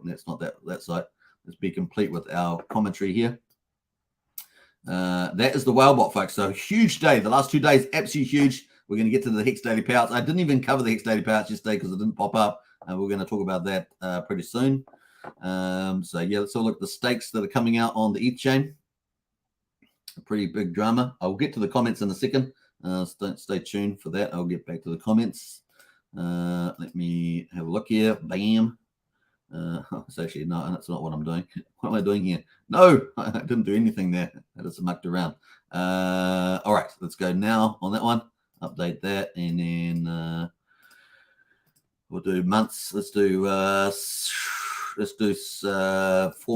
That's not that site. Let's be complete with our commentary here. That is the whale bot, folks. So huge day. The last 2 days, absolutely huge. We're going to get to the Hex daily payouts. I didn't even cover the Hex daily payouts yesterday because it didn't pop up. We're going to talk about that pretty soon. So yeah, let's have a look at the stakes that are coming out on the ETH chain. A pretty big drama. I'll get to the comments in a second. Stay tuned for that. I'll get back to the comments. Let me have a look here. Bam. It's actually no, that's not what I'm doing. What am I doing here? No, I didn't do anything there. I just mucked around. All right, let's go now on that one. Update that, and then we'll do months. Let's do 4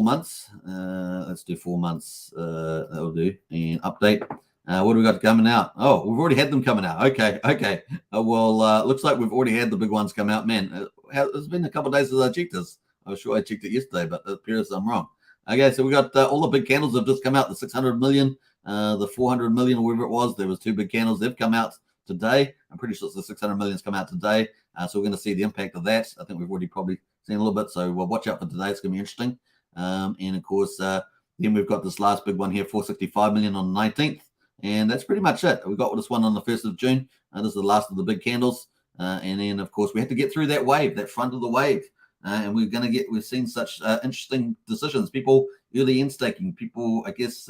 months. Let's do 4 months. That'll do. And update. What do we got coming out? Oh, we've already had them coming out. Okay. Well, looks like we've already had the big ones come out. Man, it's been a couple of days since I checked this. I was sure I checked it yesterday, but it appears I'm wrong. Okay, so we got all the big candles have just come out. The 600 million, the 400 million, or whatever it was. There was 2 big candles. They've come out today. I'm pretty sure it's the 600 million has come out today. So we're going to see the impact of that. I think we've already probably seen a little bit. So we'll watch out for today. It's going to be interesting. And of course, then we've got this last big one here, 465 million on the 19th. And that's pretty much it. We got this one on the 1st of June. This is the last of the big candles. And then, of course, we have to get through that wave, that front of the wave. And we've seen such interesting decisions. People early in staking, people, I guess,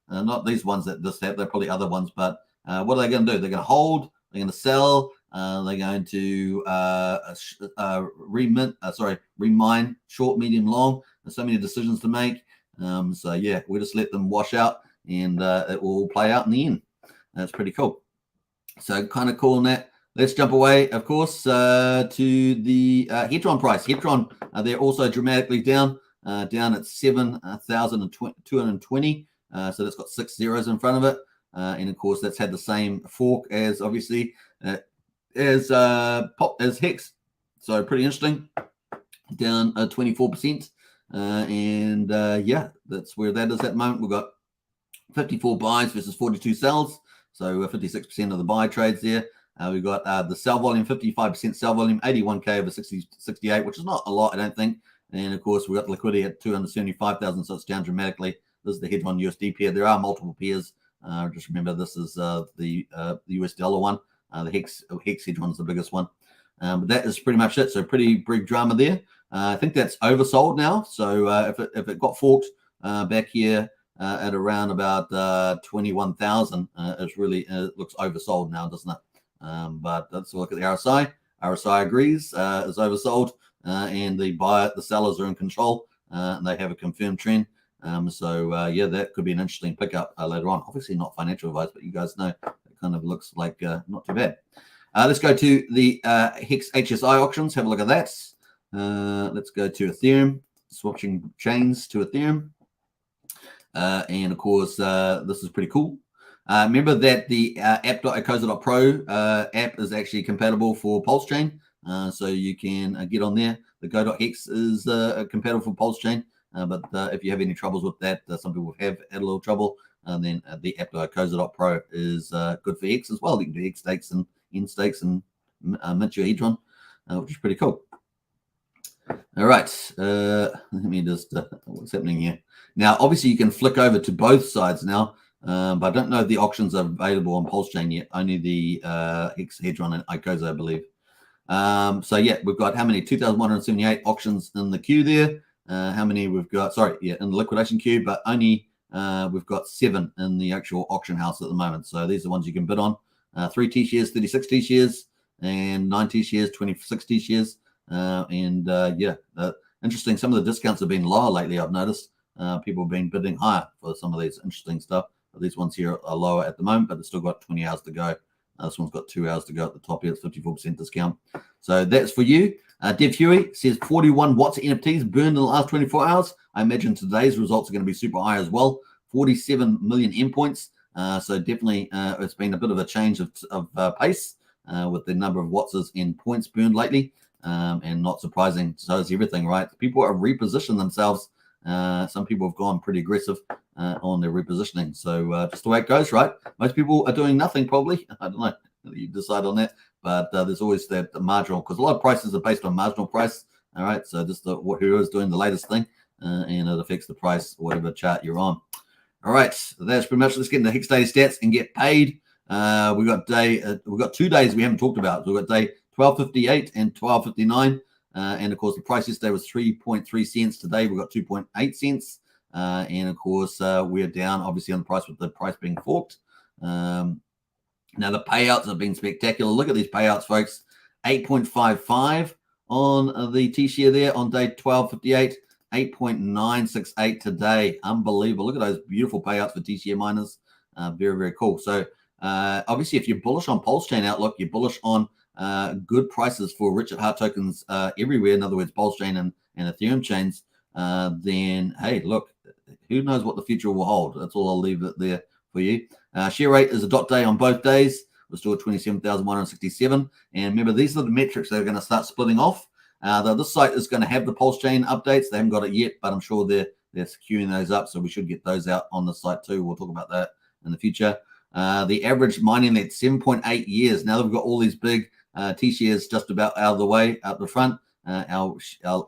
not these ones that just have, they're probably other ones, but what are they going to do? They're going to hold, they're going to sell, they're going to remine, short, medium, long. There's so many decisions to make. So yeah, we just let them wash out and it will play out in the end. That's pretty cool. So kind of cool on that. Let's jump away, of course, to the Hetron price. Hetron, they're also dramatically down at 7,220. So that's got 6 zeros in front of it. And of course, that's had the same fork as obviously as Hex. So pretty interesting. Down 24%. Yeah, that's where that is at the moment. We've got 54 buys versus 42 sells. So 56% of the buy trades there. We've got the sell volume, 55% sell volume, 81K over 68, which is not a lot, I don't think. And of course, we've got liquidity at 275,000, so it's down dramatically. This is the Hedge 1 USD pair. There are multiple pairs. Just remember, this is the US dollar one. The Hex Hedge 1 is the biggest one. But that is pretty much it. So pretty big drama there. I think that's oversold now. So if it got forked back here at around about 21,000, it's really looks oversold now, doesn't it? But let's look at the RSI. RSI agrees is oversold, and the sellers are in control, and they have a confirmed trend. Yeah, that could be an interesting pickup later on. Obviously not financial advice, but you guys know it kind of looks like not too bad. Let's go to the Hex HSI auctions. Have a look at that. Let's go to Ethereum, switching chains to Ethereum. And of course, this is pretty cool. Remember that the app.icosa.pro app is actually compatible for Pulsechain. So you can get on there. The go.hex is compatible for Pulsechain. But if you have any troubles with that, some people have had a little trouble. Then the app.icosa.pro is good for Hex as well. You can do Hex stakes and in stakes and mint your Hedron, which is pretty cool. All right, let me just what's happening here now. Obviously, you can flick over to both sides now, but I don't know if the auctions are available on Pulsechain yet. Only the Hex Hedron and Icosa, I believe. So yeah, we've got how many? 2,178 auctions in the queue there. How many we've got? Sorry, yeah, in the liquidation queue, but only we've got 7 in the actual auction house at the moment. So these are the ones you can bid on. 3 T-shares, 36 T-shares, and 9 T-shares, 26 T-shares. Yeah, interesting. Some of the discounts have been lower lately, I've noticed. People have been bidding higher for some of these interesting stuff. But these ones here are lower at the moment, but they've still got 20 hours to go. This one's got 2 hours to go at the top here. It's 54% discount. So that's for you. Dev Huey says 41 watts of NFTs burned in the last 24 hours. I imagine today's results are going to be super high as well. 47 million endpoints. So definitely it's been a bit of a change of pace with the number of watts in points burned lately. And not surprising, so is everything, right? People are repositioning themselves. Some people have gone pretty aggressive on their repositioning. So just the way it goes, right? Most people are doing nothing probably. I don't know. You decide on that. But there's always that marginal, because a lot of prices are based on marginal price. All right. So just who is doing the latest thing, and it affects the price, whatever chart you're on. All right. So that's pretty much. Let's get into Hex Daily stats and get paid. We've got 2 days we haven't talked about. So we've got day 12.58 and 12.59. And of course, the price yesterday was 3.3 cents. Today we've got 2.8 cents. And of course, we're down obviously on the price with the price being forked. Now the payouts have been spectacular. Look at these payouts, folks. 8.55 on the T-share there on day 12.58. 8.968 today. Unbelievable. Look at those beautiful payouts for T-share miners. Very, very cool. So obviously, if you're bullish on Pulsechain outlook, you're bullish on good prices for Richard Heart tokens everywhere. In other words, Pulsechain and Ethereum chains. Then, hey, look, who knows what the future will hold? That's all I'll leave it there for you. Share rate is a dot day on both days. We're still at 27,167. And remember, these are the metrics that are going to start splitting off. This site is going to have the Pulsechain updates. They haven't got it yet, but I'm sure they're queuing those up. So we should get those out on the site too. We'll talk about that in the future. The average mining at 7.8 years. Now that we've got all these big T-shares just about out of the way, out the front, our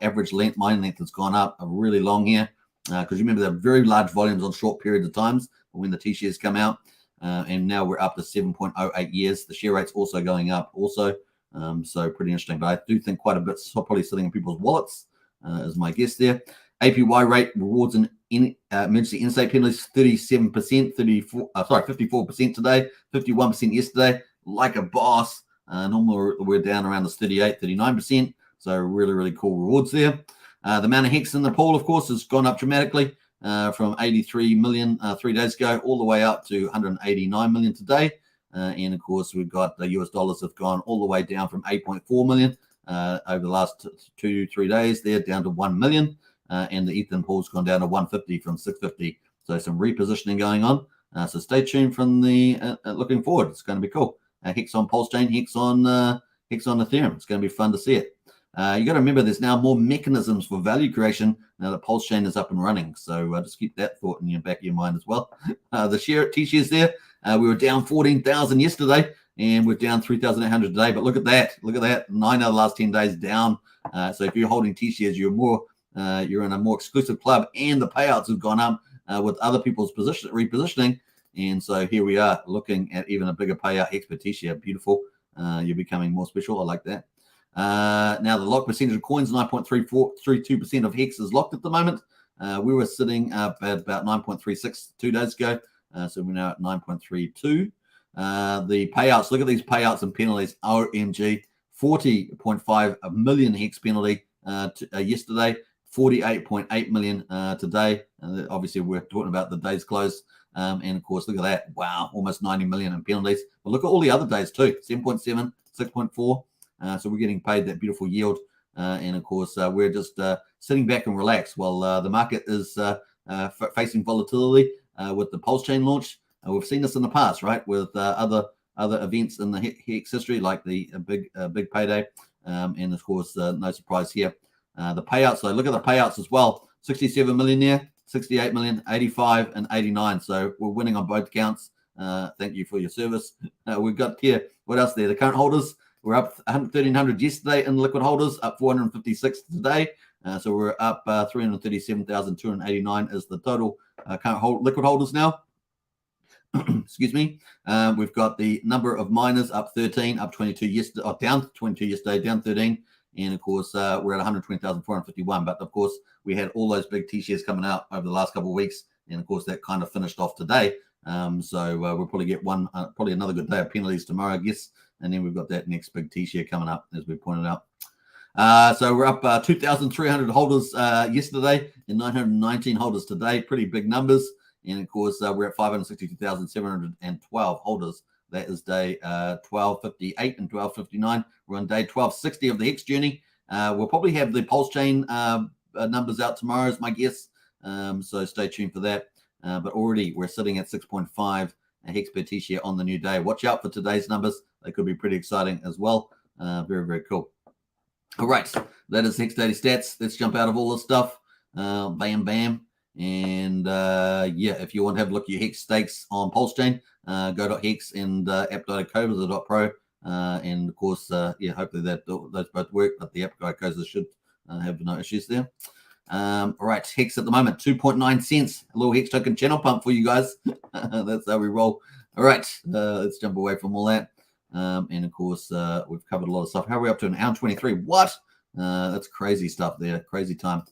average mining length has gone up really long here. Because remember, there are very large volumes on short periods of times when the T-shares come out. And now we're up to 7.08 years. The share rate's also going up also. So pretty interesting. But I do think quite a bit probably sitting in people's wallets is my guess there. APY rate, rewards and emergency in-state penalties, 37%, 54% today, 51% yesterday. Like a boss. Normally we're down around the 38, 39%. So really, really cool rewards there. The amount of Hex in the pool, of course, has gone up dramatically from 83 million 3 days ago all the way up to 189 million today. And of course, we've got the US dollars have gone all the way down from 8.4 million over the last 2-3 days. They're down to 1 million. And the Ethan pool's gone down to 150 from 650 So some repositioning going on. So stay tuned from the looking forward. It's going to be cool. Hex on Pulsechain, Hex on Ethereum. It's going to be fun to see it. You got to remember there's now more mechanisms for value creation now that Pulsechain is up and running. So just keep that thought in your back of your mind as well. The T-shares there, we were down 14,000 yesterday, and we're down 3,800 today. But look at that. Look at that. 9 out of the last 10 days down. So if you're holding T-shares, you're in a more exclusive club, and the payouts have gone up with other people's repositioning. And so here we are looking at even a bigger payout. Hex per T-share. Beautiful. You're becoming more special. I like that. Now the lock percentage of coins, 9.32% of Hex is locked at the moment. We were sitting up at about 9.36 2 days ago. So we're now at 9.32. The payouts, look at these payouts and penalties. OMG, 40.5 million Hex penalty yesterday, 48.8 million today. Obviously, we're talking about the days closed. And of course, look at that. Wow, almost 90 million in penalties. But look at all the other days too, 7.7, 6.4. So we're getting paid that beautiful yield. And of course, we're just sitting back and relax while the market is facing volatility with the Pulsechain launch. We've seen this in the past, right? With other events in the Hex history, like the big payday. And of course, no surprise here. The payouts, so look at the payouts as well. 67 million there, 68 million, 85 and 89. So we're winning on both counts. Thank you for your service. We've got here, what else there? The current holders. We're up 1,300 yesterday in liquid holders, up 456 today. So we're up 337,289 is the total current liquid holders now. Excuse me. We've got the number of miners up 13, up 22 yesterday, down 22 yesterday, down 13. And of course, we're at 120,451. But of course, we had all those big T-shares coming out over the last couple of weeks. And of course, that kind of finished off today. So we'll probably get probably another good day of penalties tomorrow, I guess. And then we've got that next big T-share coming up, as we pointed out. So we're up 2,300 holders yesterday and 919 holders today. Pretty big numbers. And of course, we're at 562,712 holders. That is day 1258 and 1259. We're on day 1260 of the Hex journey. We'll probably have the Pulsechain numbers out tomorrow, is my guess. So stay tuned for that. But already we're sitting at 6.5 Hex per T-share on the new day. Watch out for today's numbers. They could be pretty exciting as well. Very, very cool. All right. That is Hex Daily Stats. Let's jump out of all this stuff. Bam, bam. And yeah, if you want to have a look at your Hex stakes on Pulsechain, go.hex and app.co.pro. And of course, yeah, hopefully those both work, but the app guy should have no issues there. All right, Hex at the moment, 2.9 cents. A little Hex token channel pump for you guys. That's how we roll. All right, let's jump away from all that. And of course, we've covered a lot of stuff. How are we up to an hour 23? What? That's crazy stuff there. Crazy time.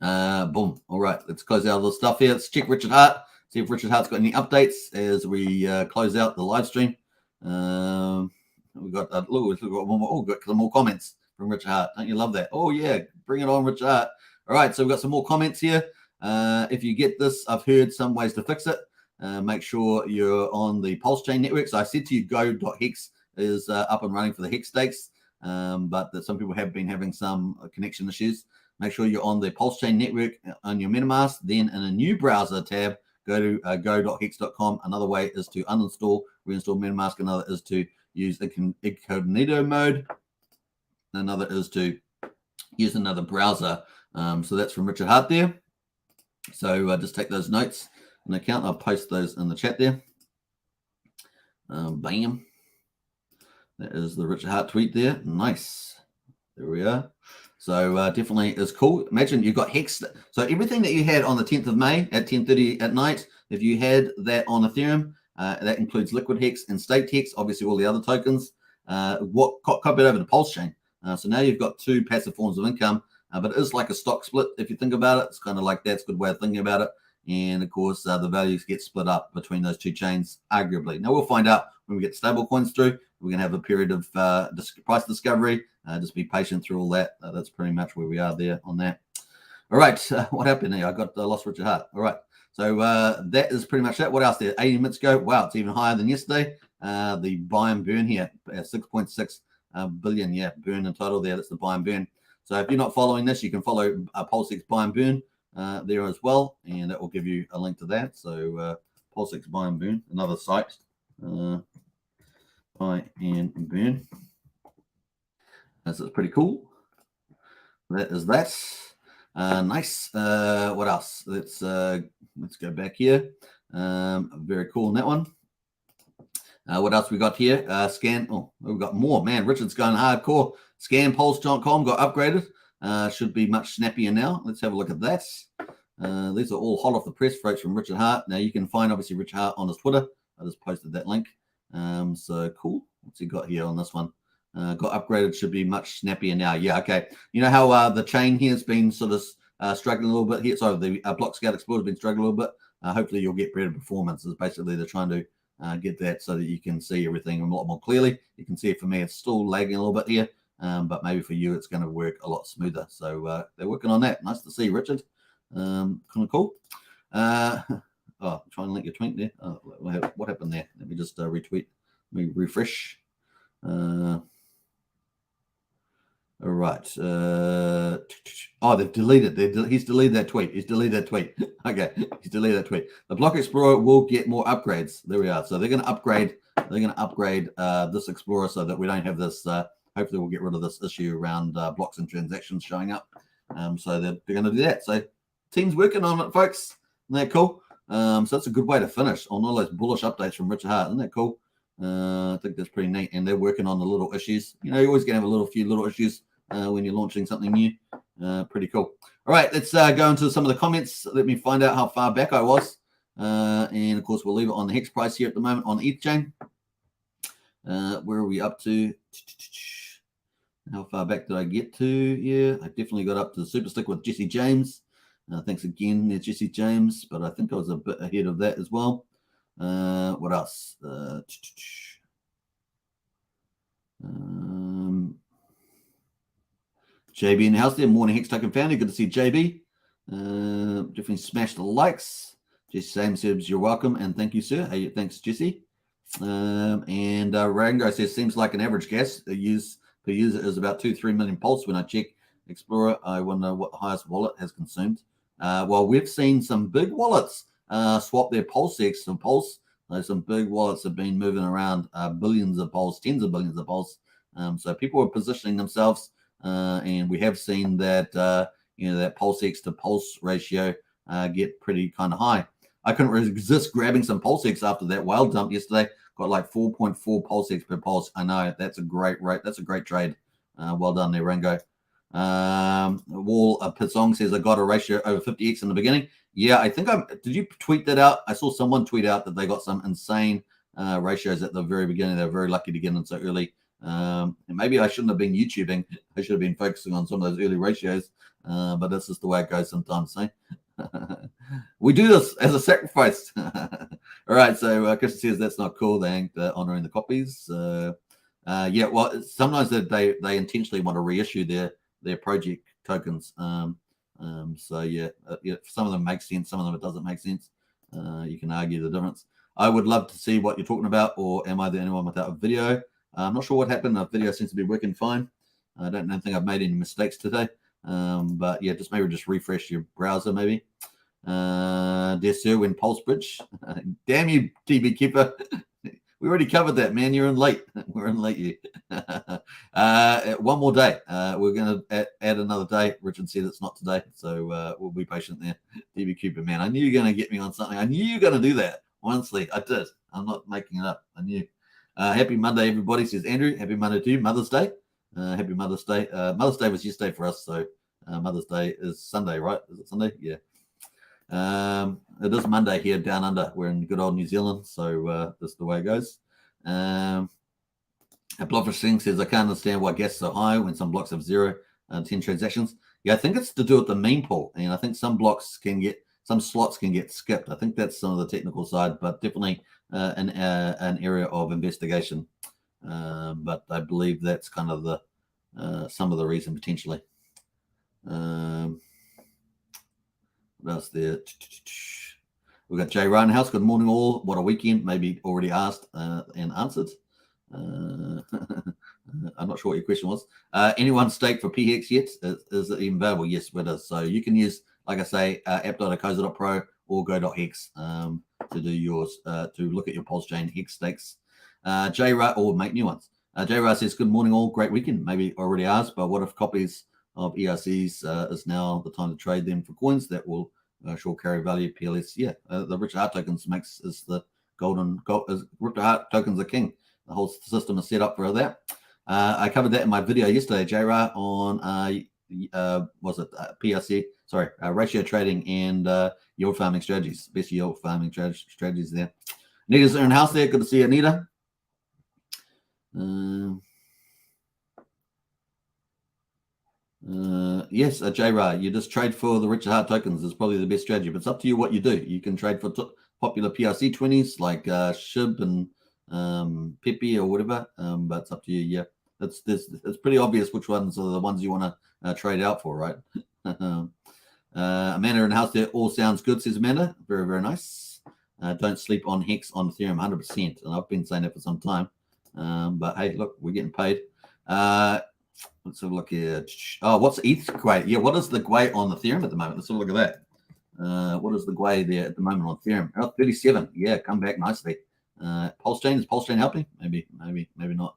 Boom. All right, let's close out all the stuff here. Let's check Richard Hart. See if Richard Hart's got any updates as we close out the live stream. We got we've got one more. Oh, got some more comments from Richard Hart. Don't you love that? Oh yeah, bring it on, Richard Hart. All right, so we've got some more comments here. If you get this, I've heard some ways to fix it. Make sure you're on the Pulsechain network. So I said to you, go.hex is up and running for the Hex stakes, but some people have been having some connection issues. Make sure you're on the Pulsechain network on your MetaMask. Then in a new browser tab, go to go.hex.com. Another way is to uninstall, reinstall MetaMask. Another is to use incognito mode. Another is to use another browser. So that's from Richard Hart there. So just take those notes in the account. I'll post those in the chat there. Bam. That is the Richard Hart tweet there. Nice. There we are. So definitely is cool. Imagine you've got Hex. So everything that you had on the 10th of May at 10:30 at night, if you had that on Ethereum, that includes Liquid Hex and Staked Hex, obviously all the other tokens, what copied over to Pulsechain. So now you've got two passive forms of income, but it is like a stock split. If you think about it, it's kind of like that's a good way of thinking about it. And of course, the values get split up between those two chains, arguably. Now we'll find out when we get stable coins through. We're going to have a period of price discovery. Just be patient through all that. That's pretty much where we are there on that. All right. What happened here? I got lost Richard Hart. All right. So that is pretty much that. What else there? 80 minutes ago. Wow, it's even higher than yesterday. The buy and burn here, 6.6 billion. Yeah, burn in total there. That's the buy and burn. So if you're not following this, you can follow Pulsex buy and burn. there as well, and that will give you a link to that. So Pulsechain buy and burn, another site, buy and burn. That's pretty cool. That is that. Nice. What else? Let's go back here. Very cool in that one. What else we got here? Scan. Oh, we've got more. Man, Richard's going hardcore. Scanpulse.com got upgraded. Should be much snappier now. Let's have a look at that. These are all hot off the press folks from Richard Hart. Now you can find obviously Richard Hart on his Twitter. I just posted that link. So cool. What's he got here on this one? Got upgraded. Should be much snappier now. Yeah, okay. You know how the chain here has been sort of struggling a little bit here. So the Block Scout Explorer has been struggling a little bit. Hopefully you'll get better performance. Is basically they're trying to get that so that you can see everything a lot more clearly. You can see it for me. It's still lagging a little bit here. But maybe for you, it's going to work a lot smoother. So they're working on that. Nice to see, Richard. Kind of cool. Oh, try and link your tweet there. Oh, what happened there? Let me just retweet. Let me refresh. All right. Oh, they've deleted. He's deleted that tweet. He's deleted that tweet. Okay, he's deleted that tweet. The Block Explorer will get more upgrades. There we are. So they're going to upgrade. They're going to upgrade this Explorer so that we don't have this. Hopefully, we'll get rid of this issue around blocks and transactions showing up. So they're going to do that. So team's working on it, folks. Isn't that cool? So that's a good way to finish on all those bullish updates from Richard Hart. Isn't that cool? I think that's pretty neat. And they're working on the little issues. You know, you're always going to have a few little issues when you're launching something new. Pretty cool. All right, let's go into some of the comments. Let me find out how far back I was. And, of course, we'll leave it on the Hex price here at the moment on ETH chain. Where are we up to? How far back did I get to? Yeah, I definitely got up to the Super Stick with Jesse James. Thanks again there, Jesse James. But I think I was a bit ahead of that as well. What else? JB in the house there. Morning, Hex Token family. Good to see JB. Definitely smash the likes. Jesse James says you're welcome and thank you, sir. Hey, thanks, Jesse. And Rango says seems like an average gas use per user is about 2-3 million pulse. When I check Explorer, I wonder what the highest wallet has consumed. Well, we've seen some big wallets swap their Pulsex for Pulse. Some big wallets have been moving around billions of Pulse, tens of billions of Pulse. So people are positioning themselves, and we have seen that that Pulsex to Pulse ratio get pretty kind of high. I couldn't resist grabbing some Pulsex after that wild dump yesterday. Got like 4.4 Pulsex per pulse. I know that's a great rate. That's a great trade. Well done there, Rango. Wall Pitsong says I got a ratio over 50x in the beginning. Yeah, I think did you tweet that out? I saw someone tweet out that they got some insane ratios at the very beginning. They were very lucky to get in so early. And maybe I shouldn't have been YouTubing. I should have been focusing on some of those early ratios. But that's just the way it goes sometimes. Eh? We do this as a sacrifice. All right, so Christian says that's not cool. They ain't honoring the copies. Yeah, well, sometimes they intentionally want to reissue their project tokens. So yeah, some of them make sense, some of them it doesn't make sense. You can argue the difference. I would love to see what you're talking about, or am I the only one without a video? I'm not sure what happened. The video seems to be working fine. I don't think I've made any mistakes today. But yeah, maybe just refresh your browser, maybe. Dear sir, when Pulse Bridge. Damn you, TB Keeper. We already covered that, man. You're in late. We're in late, you. One more day. We're going to add another day. Richard said it's not today, so we'll be patient there. TB Keeper, man. I knew you were going to get me on something. I knew you were going to do that. Honestly, I did. I'm not making it up. I knew. Happy Monday, everybody, says Andrew. Happy Monday to you. Mother's Day. Happy Mother's Day. Mother's Day was yesterday for us, so Mother's Day is Sunday, right? Is it Sunday? Yeah. It is Monday here down under. We're in good old New Zealand, so that's the way it goes. Bluffer Singh says, I can't understand why gas is so high when some blocks have 0 and 10 transactions. Yeah, I think it's to do with the meme pool, and I think some slots can get skipped. I think that's some of the technical side, but definitely an area of investigation. But I believe that's kind of the some of the reason potentially. What else there? We've got Jay Ryanhouse. Good morning, all. What a weekend. Maybe already asked and answered. I'm not sure what your question was. Anyone staked for PX yet? Is it even available? Yes, it is. So you can use like I say, app.acosa.pro or go.hex to do yours, to look at your Pulsechain Hex stakes. J-Ra, or make new ones. J-Ra says, good morning all, great weekend. Maybe already asked, but what if copies of ERCs is now the time to trade them for coins that will sure carry value? PLS, yeah. The Richard Hart tokens is the Richard Hart tokens are king. The whole system is set up for that. I covered that in my video yesterday, J-Ra, on PRC, ratio trading and yield farming strategies, best yield farming strategies there. Anita's in house there. Good to see you, Anita. Yes, J-Ra, you just trade for the Richard Hart tokens is probably the best strategy, but it's up to you what you do. You can trade for popular PRC 20s like SHIB and Pepe or whatever, but it's up to you. Yeah, it's pretty obvious which ones are the ones you want to trade out for, right? Amanda in the house there. All sounds good, says Amanda. Very, very nice. Don't sleep on Hex on Ethereum, 100%. And I've been saying that for some time. But hey, look, we're getting paid. Let's have a look here. Oh, what's ETH Gwei? Yeah, what is the Gwei on Ethereum at the moment? Let's have a look at that. What is the Gwei there at the moment on Ethereum? Oh, 37. Yeah, come back nicely. Pulsechain, is Pulsechain helping? Maybe not.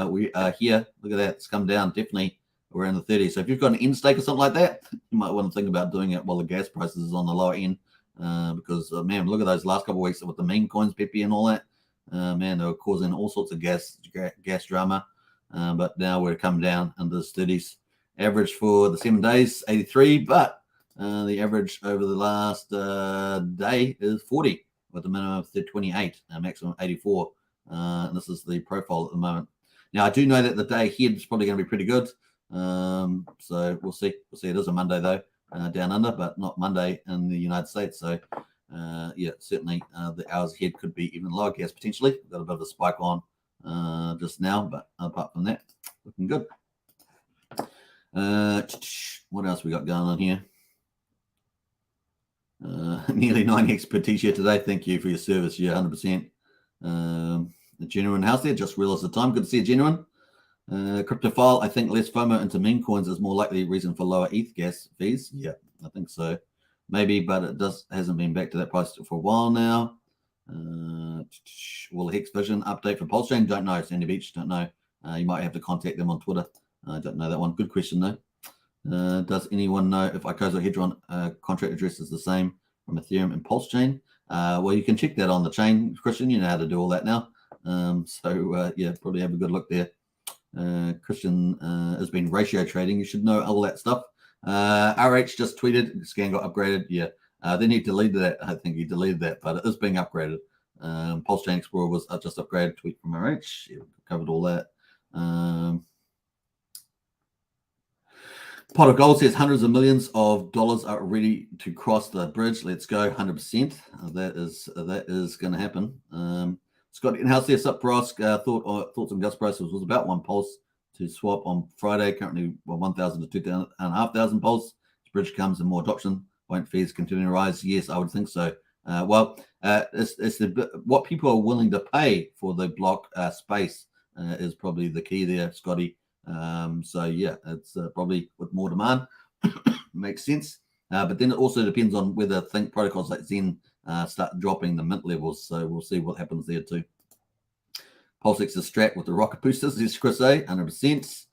We are here. Look at that. It's come down definitely around the 30s. So if you've got an end stake or something like that, you might want to think about doing it while the gas prices is on the lower end. Because man, look at those last couple of weeks with the meme coins, Pepe and all that. Man, they were causing all sorts of gas drama. But now we're come down into the 30s. Average for the 7 days, 83, but the average over the last day is 40, with a minimum of 28, maximum 84. And this is the profile at the moment. Now, I do know that the day ahead is probably going to be pretty good. So we'll see. It is a Monday, though, down under, but not Monday in the United States. So, yeah, certainly the hours ahead could be even lower gas potentially. Got a bit of a spike on just now, but apart from that, looking good. What else we got going on here? Nearly 9x per t-shirt today. Thank you for your service. Yeah, 100%. The genuine house there. Just realized the time. Good to see you, genuine. Cryptophile. I think less FOMO into meme coins is more likely reason for lower ETH gas fees. Yeah, I think so. Maybe, but it hasn't been back to that price for a while now. Will Hex Vision update for Pulsechain? Don't know. Sandy Beach, don't know. You might have to contact them on Twitter. I don't know that one. Good question though. Does anyone know if Icosa Hedron contract address is the same from Ethereum and Pulsechain? Well, you can check that on the chain, Christian. You know how to do all that now. Yeah, probably have a good look there. Christian has been ratio trading. You should know all that stuff. RH just tweeted, scan got upgraded. Yeah. Then he deleted that. I think he deleted that, but it is being upgraded. Pulsechain Explorer was just upgraded. Tweet from RH. Yeah, covered all that. Pot of Gold says hundreds of millions of dollars are ready to cross the bridge. Let's go, 100%. That is going to happen. Scott in-house there, sup Ross, thoughts on gas prices was about 1 pulse to swap on Friday. Currently 1,000 to 2,500 pulse. As bridge comes and more adoption, won't fees continue to rise? Yes, I would think so. It's what people are willing to pay for the block space is probably the key there, Scotty. So yeah, it's probably with more demand. Makes sense. But then it also depends on whether think protocols like Zen start dropping the mint levels. So we'll see what happens there too. PulseX is strapped with the rocket boosters. This is Chris A, 100%.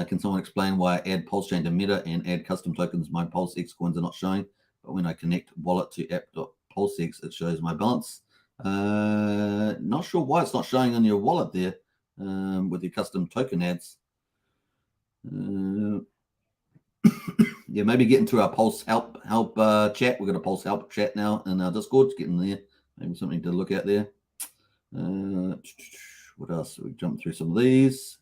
Can someone explain why I add Pulsechain to Meta and add custom tokens my PulseX coins are not showing? But when I connect wallet to app.pulsex, it shows my balance. Not sure why it's not showing on your wallet there with your custom token ads. Yeah, maybe get into our Pulse help chat. We've got a Pulse help chat now in our Discord. Getting there. Maybe something to look at there. What else? We jump through some of these.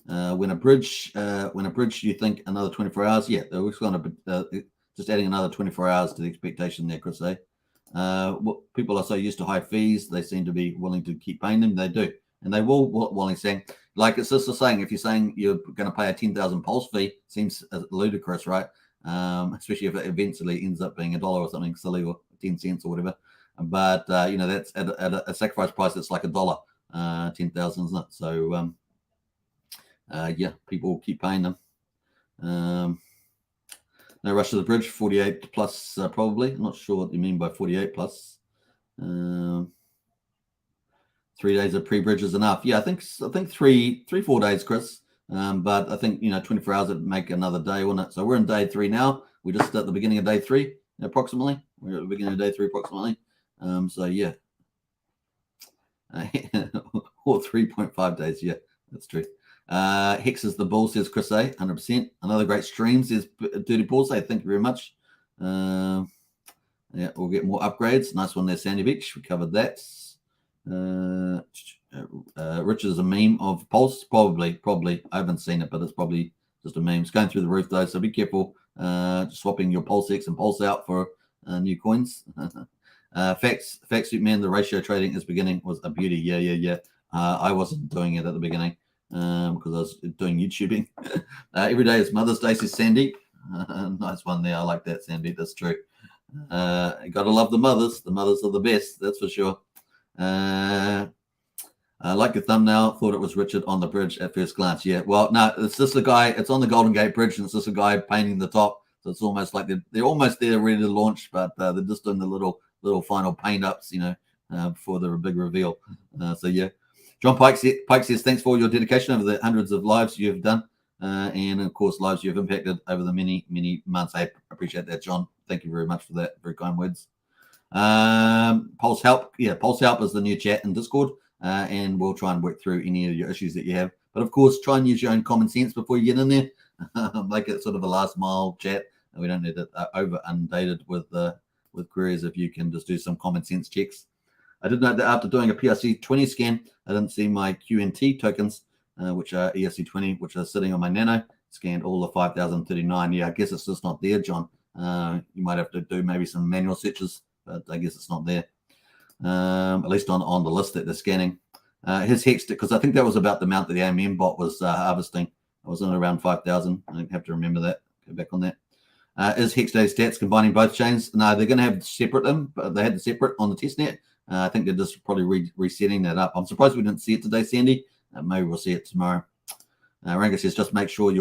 When a bridge, you think another 24 hours? Yeah, we're going to just adding another 24 hours to the expectation there, Chris. People are so used to high fees, they seem to be willing to keep paying them. They do, and they will. Willing saying, like it's just a saying. If you're saying you're going to pay a 10,000 pulse fee, seems ludicrous, right? Especially if it eventually ends up being $1 or something silly or 10 cents or whatever. But that's at a sacrifice price. It's like $1, 10,000, isn't it? So yeah, people keep paying them. No rush to the bridge, 48 plus probably. I'm not sure what you mean by 48 plus. 3 days of pre-bridge is enough. Yeah, I think 4 days, Chris. But I think 24 hours would make another day, wouldn't it? So we're in day 3 now. We're just at the beginning of day 3, approximately. We're at the beginning of day 3, approximately. So yeah, or 3.5 days. Yeah, that's true. Hex is the bull, says Chris A. 100%. Another great stream, says Dirty Paul. Say thank you very much. Yeah, we'll get more upgrades. Nice one there, Sandy Beach. We covered that. Rich is a meme of Pulse. Probably. I haven't seen it, but it's probably just a meme. It's going through the roof though, so be careful. Swapping your Pulse X and Pulse out for new coins. Facts, man. The ratio trading is beginning was a beauty. Yeah. I wasn't doing it at the beginning because I was doing YouTubing. Every day is Mother's Day, says Sandy. Nice one there. I like that, Sandy. That's true. You gotta love the mothers. The mothers are the best. That's for sure. I like your thumbnail. Thought it was Richard on the bridge at first glance. Yeah. Well, no, it's just a guy. It's on the Golden Gate Bridge, and it's just a guy painting the top. So it's almost like they're almost there, ready to launch, but they're just doing the little final paint ups, before the big reveal. So yeah. John Pike says thanks for all your dedication over the hundreds of lives you've done, and of course lives you've impacted over the many months. I appreciate that, John. Thank you very much for that. Very kind words. Pulse Help. Yeah, Pulse Help is the new chat in Discord, and we'll try and work through any of your issues that you have. But of course, try and use your own common sense before you get in there. Make it sort of a last mile chat. We don't need it over inundated with queries. If you can just do some common sense checks. I did note that after doing a PRC20 scan, I didn't see my QNT tokens, which are ERC20, which are sitting on my Nano. Scanned all the 5,039. Yeah, I guess it's just not there, John. You might have to do maybe some manual searches, but I guess it's not there. At least on the list that they're scanning. His Hex, because I think that was about the amount that the AMM bot was harvesting. I was in around 5,000. I have to remember that. Go back on that. Is Hex Day stats combining both chains? No, they're going to have separate them, but they had the separate on the testnet. I think they're just probably resetting that up. I'm surprised we didn't see it today, Sandy. Maybe we'll see it tomorrow. Ranga says, just make sure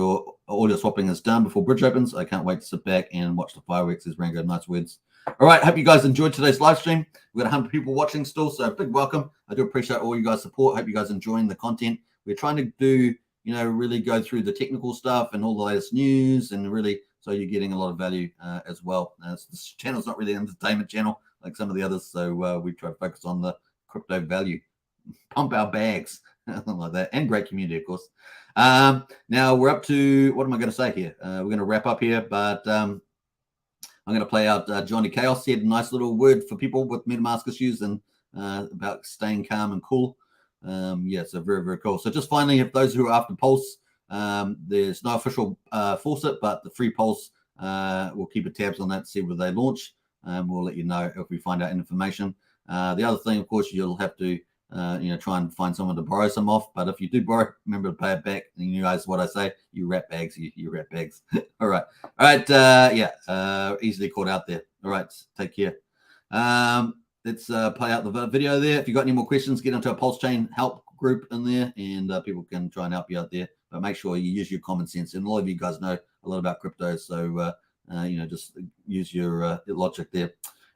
all your swapping is done before bridge opens. I can't wait to sit back and watch the fireworks, says Ranga. Nice words. All right, hope you guys enjoyed today's live stream. We've got 100 people watching still, so big welcome. I do appreciate all you guys' support. Hope you guys enjoying the content. We're trying to do, really go through the technical stuff and all the latest news, and really so you're getting a lot of value as well. This channel's not really an entertainment channel like some of the others, so we try to focus on the crypto value. Pump our bags, something like that, and great community, of course. Now we're up to, what am I going to say here? We're going to wrap up here, but I'm going to play out Johnny Chaos. He had a nice little word for people with MetaMask issues and about staying calm and cool. Yeah, so very, very cool. So just finally, if those who are after Pulse, there's no official faucet, but the free Pulse, we'll keep a tabs on that to see where they launch. We'll let you know if we find out information. The other thing, of course, you'll have to try and find someone to borrow some off. But if you do borrow, remember to pay it back. And you guys, what I say, you rat bags, you rat bags. All right. Easily caught out there. All right. Take care. Let's play out the video there. If you've got any more questions, get into a Pulsechain help group in there, and people can try and help you out there. But make sure you use your common sense. And a lot of you guys know a lot about crypto. So, just use your logic there.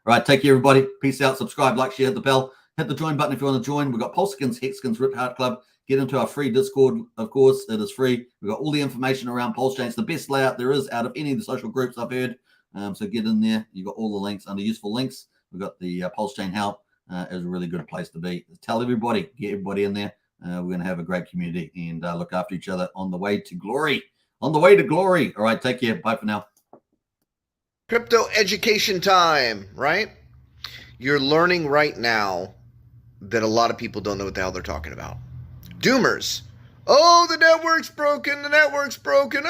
All right. Take care, everybody. Peace out. Subscribe, like, share, hit the bell. Hit the join button if you want to join. We've got Pulseskins, Hexkins, Rip Heart Club. Get into our free Discord, of course. It is free. We've got all the information around Pulsechain. It's the best layout there is out of any of the social groups I've heard. So get in there. You've got all the links under useful links. We've got the Pulsechain help. Is a really good place to be. Tell everybody, get everybody in there. We're going to have a great community and look after each other on the way to glory. On the way to glory. All right, take care. Bye for now. Crypto education time, right? You're learning right now that a lot of people don't know what the hell they're talking about. Doomers. Oh, the network's broken. The network's broken.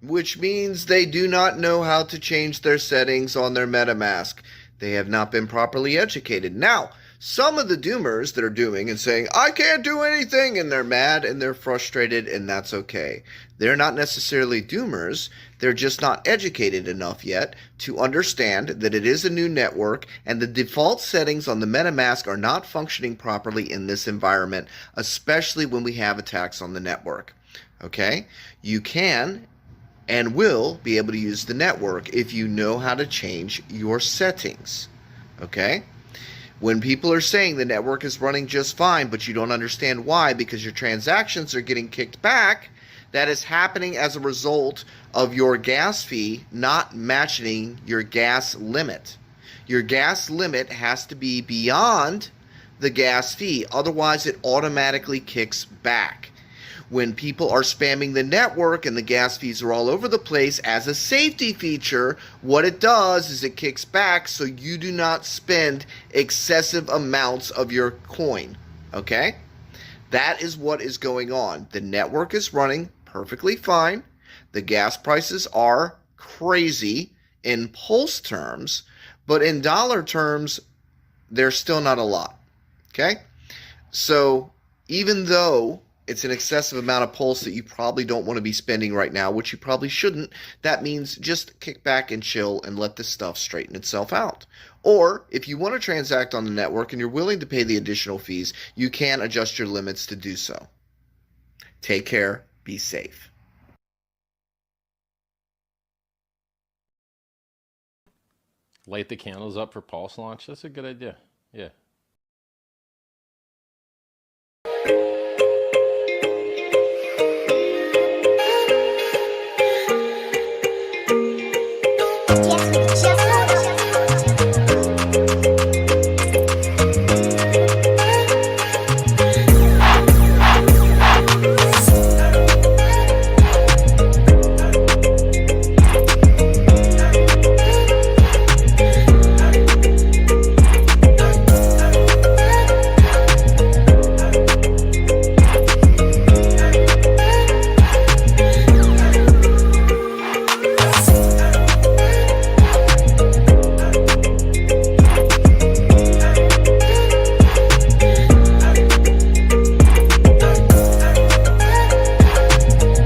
Which means they do not know how to change their settings on their MetaMask. They have not been properly educated. Now, some of the doomers that are dooming and saying, I can't do anything, and they're mad and they're frustrated, and that's okay. They're not necessarily doomers. They're just not educated enough yet to understand that it is a new network and the default settings on the MetaMask are not functioning properly in this environment, especially when we have attacks on the network. Okay? You can and will be able to use the network if you know how to change your settings. Okay? When people are saying the network is running just fine, but you don't understand why because your transactions are getting kicked back, that is happening as a result of your gas fee not matching your gas limit. Your gas limit has to be beyond the gas fee, otherwise it automatically kicks back. When people are spamming the network and the gas fees are all over the place, as a safety feature, what it does is it kicks back so you do not spend excessive amounts of your coin. Okay? That is what is going on. The network is running perfectly fine. The gas prices are crazy in pulse terms, but in dollar terms, they're still not a lot. Okay? So even though it's an excessive amount of pulse that you probably don't want to be spending right now, which you probably shouldn't, that means just kick back and chill and let this stuff straighten itself out. Or if you want to transact on the network and you're willing to pay the additional fees, you can adjust your limits to do so. Take care. Be safe. Light the candles up for Pulse launch. That's a good idea. Yeah.